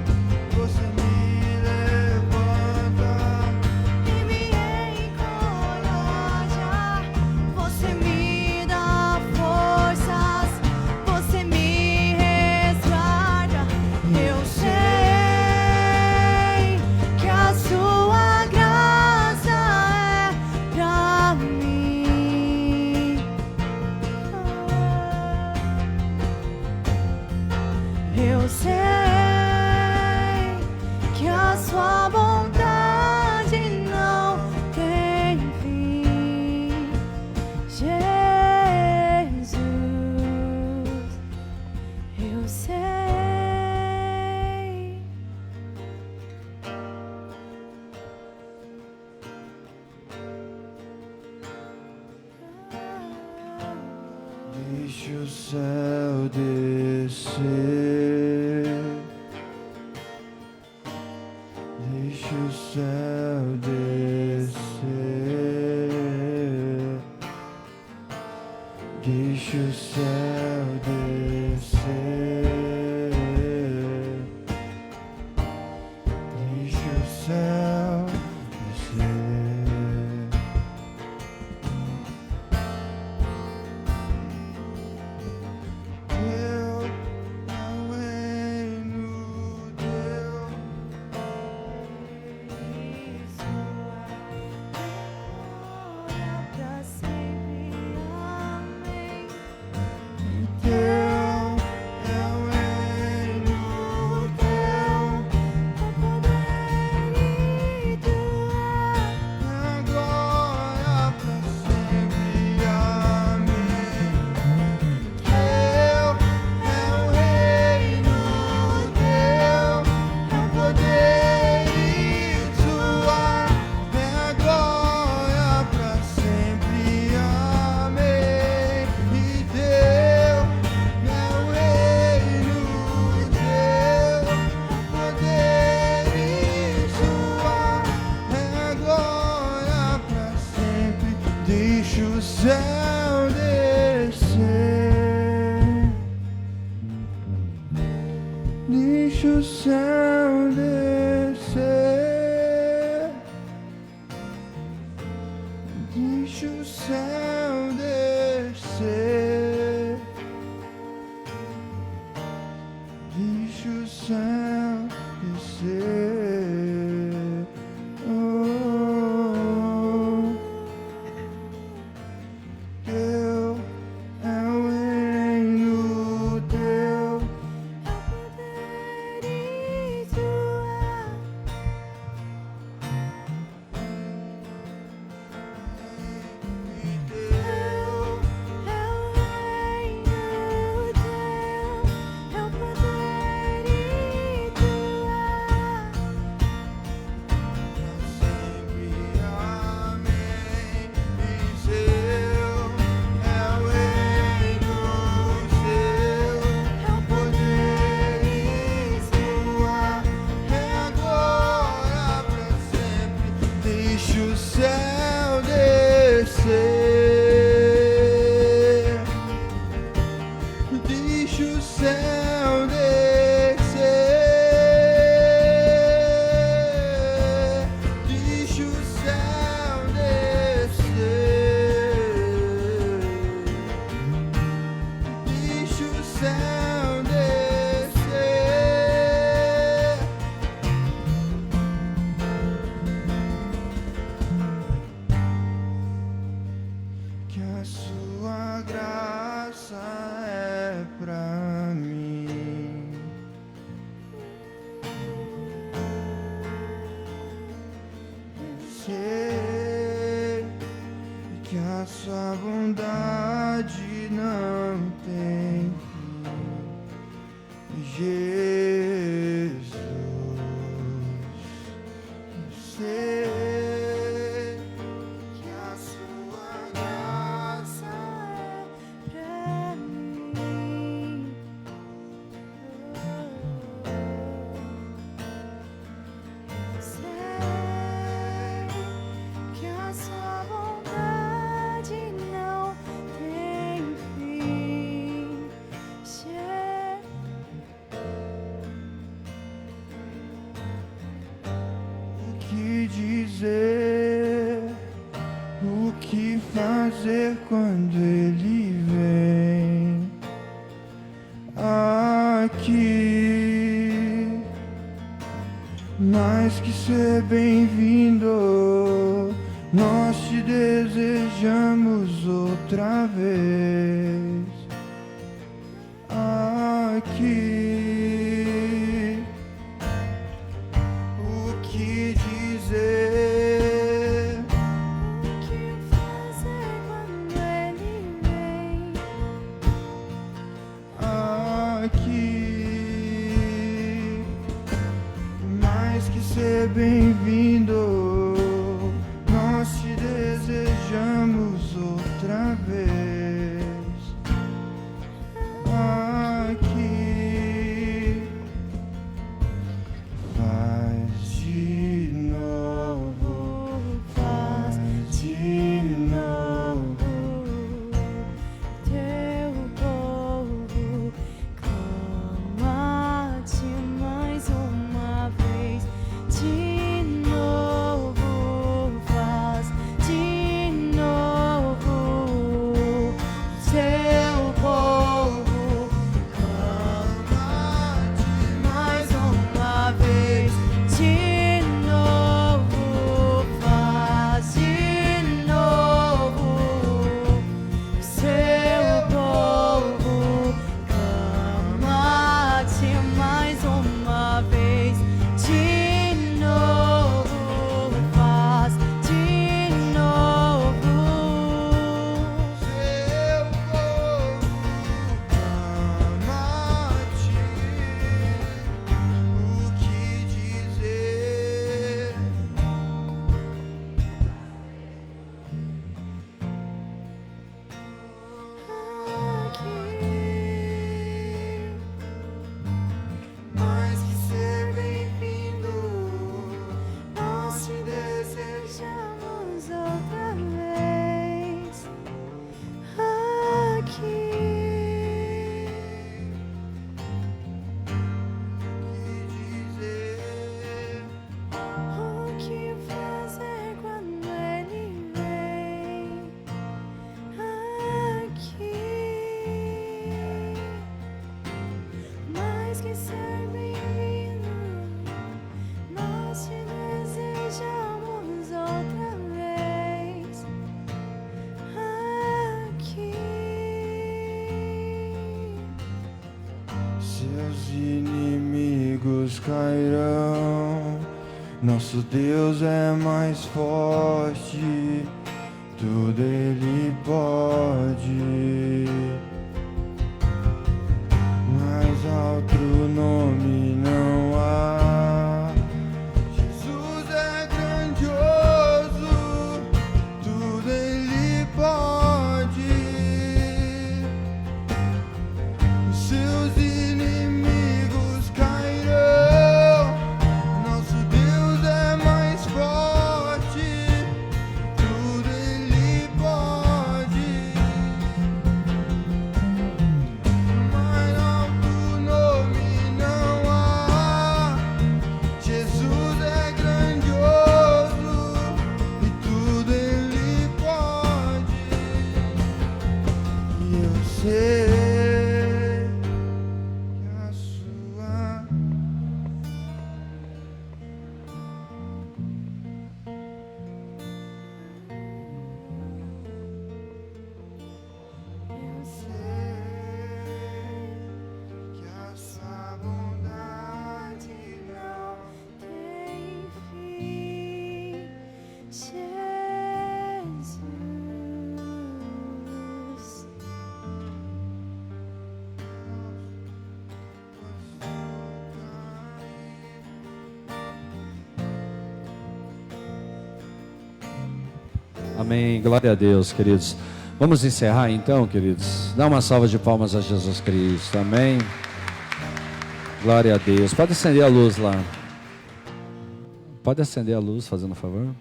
Você me levanta E me encoraja. Você me dá forças, você me resguarda. Eu sei que a sua graça é pra mim. Eu sei que a sua bondade não tem fim, Jesus. Eu sei. Deixa o céu descer, deixa o céu descer, deixa o céu descer, deixa o céu descer. Teu é o reino teu, Pra sempre, amém. teu é o reino teu, O poder e tua agora pra sempre, amém. Teu é o reino teu, o poder e tua é agora pra sempre, amém. E teu é o reino teu, o poder e sua é agora pra sempre. Deixa o céu descer, deixa o céu descer, deixa o céu descer, deixa o céu descer. Oh, teu é o reino teu, poder e tua é o reino teu, é o poder e deixa o céu descer, deixa o céu descer, deixa o céu descer. Que a sua graça é pra mim. Sei que a sua bondade não tem fim. Jesus, sei que a sua graça Pra mim. Sei que a sua vontade não tem fim. o que dizer, o que fazer quando ele vem aqui. Mais que ser bem-vindo, nós te desejamos outra vez aqui. O que dizer, O que fazer quando ele vem? aqui. Mais que ser bem-vindo, nós te desejamos outra vez aqui. Faz de novo, faz de novo. Teu povo clama-te mais uma vez. De novo, faz de novo. Teu povo clama-te mais uma vez. De novo, faz de novo. Seu povo clama-te mais uma vez. De novo, faz de novo. Seu povo clama-te. O que dizer? Aqui, Mais que ser bem-vindo, nós te desejamos outra vez. Aqui. o que dizer? O que fazer quando ele vem aqui? Mais que ser bem-vindo, nós te desejamos outra vez aqui. Seus inimigos cairão. Nosso Deus é mais forte, tudo Ele pode. Mais outro nome não há. Jesus é grandioso, tudo Ele pode. Seus inimigos cairão. Nosso Deus é mais forte, tudo Ele pode. Amém. Glória a Deus, queridos. Vamos encerrar então, queridos. Dá uma salva de palmas a Jesus Cristo. Amém. Glória a Deus. Pode acender a luz lá. Pode acender a luz, fazendo um favor.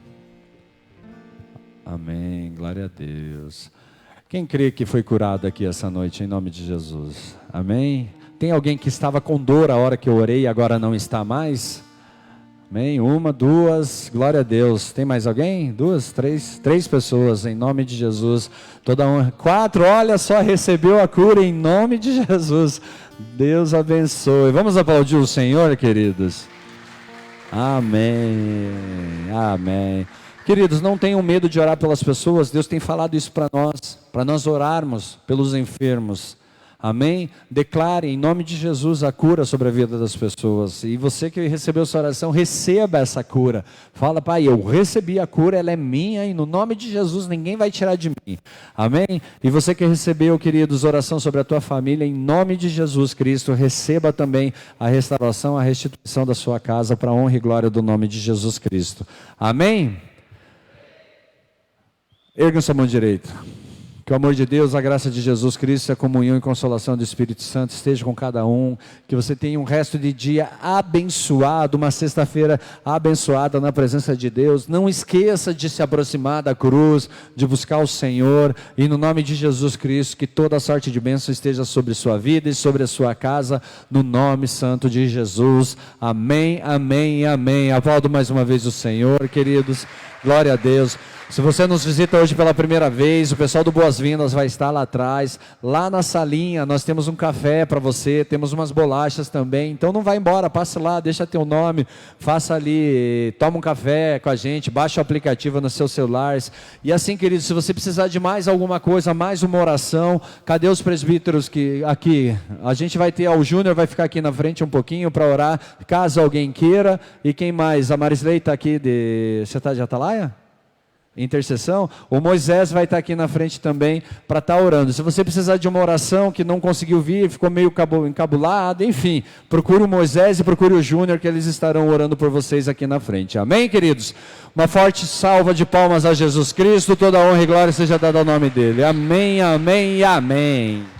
Amém. Glória a Deus. Quem crê que foi curado aqui essa noite, em nome de Jesus? Amém. Tem alguém que estava com dor a hora que eu orei e agora não está mais? Amém. Uma, duas, glória a Deus. Tem mais alguém? Duas, três pessoas, em nome de Jesus. Toda honra. 4, olha só, recebeu a cura em nome de Jesus. Deus abençoe. Vamos aplaudir o Senhor, queridos. Amém. Amém. Queridos, não tenham medo de orar pelas pessoas. Deus tem falado isso para nós orarmos pelos enfermos. Amém? Declare em nome de Jesus a cura sobre a vida das pessoas. E você que recebeu essa oração, receba essa cura. Fala, Pai, eu recebi a cura, ela é minha e no nome de Jesus ninguém vai tirar de mim. Amém? E você que recebeu, queridos, oração sobre a tua família, em nome de Jesus Cristo, receba também a restauração, a restituição da sua casa para a honra e glória do nome de Jesus Cristo. Amém? Erga sua mão direita. Que o amor de Deus, a graça de Jesus Cristo, a comunhão e consolação do Espírito Santo esteja com cada um. Que você tenha um resto de dia abençoado, uma sexta-feira abençoada na presença de Deus. Não esqueça de se aproximar da cruz, de buscar o Senhor. E no nome de Jesus Cristo, que toda sorte de bênção esteja sobre sua vida e sobre a sua casa, no nome santo de Jesus. Amém, amém e amém. Aplaudo mais uma vez o Senhor, queridos. Glória a Deus. Se você nos visita hoje pela primeira vez, o pessoal do Boas-Vindas vai estar lá atrás, lá na salinha, nós temos um café para você, temos umas bolachas também, então não vai embora, passe lá, deixa teu nome, faça ali, toma um café com a gente, baixa o aplicativo nos seus celulares, e assim, queridos, se você precisar de mais alguma coisa, mais uma oração, cadê os presbíteros que aqui, a gente vai ter, o Júnior vai ficar aqui na frente um pouquinho para orar, caso alguém queira, e quem mais? A Marisley está aqui, você está de Atalaia? Intercessão, o Moisés vai estar aqui na frente também para estar orando. Se você precisar de uma oração que não conseguiu vir, ficou meio encabulado, enfim, procure o Moisés e procure o Júnior, que eles estarão orando por vocês aqui na frente. Amém, queridos? Uma forte salva de palmas a Jesus Cristo, toda honra e glória seja dada ao nome dele. Amém, amém e amém.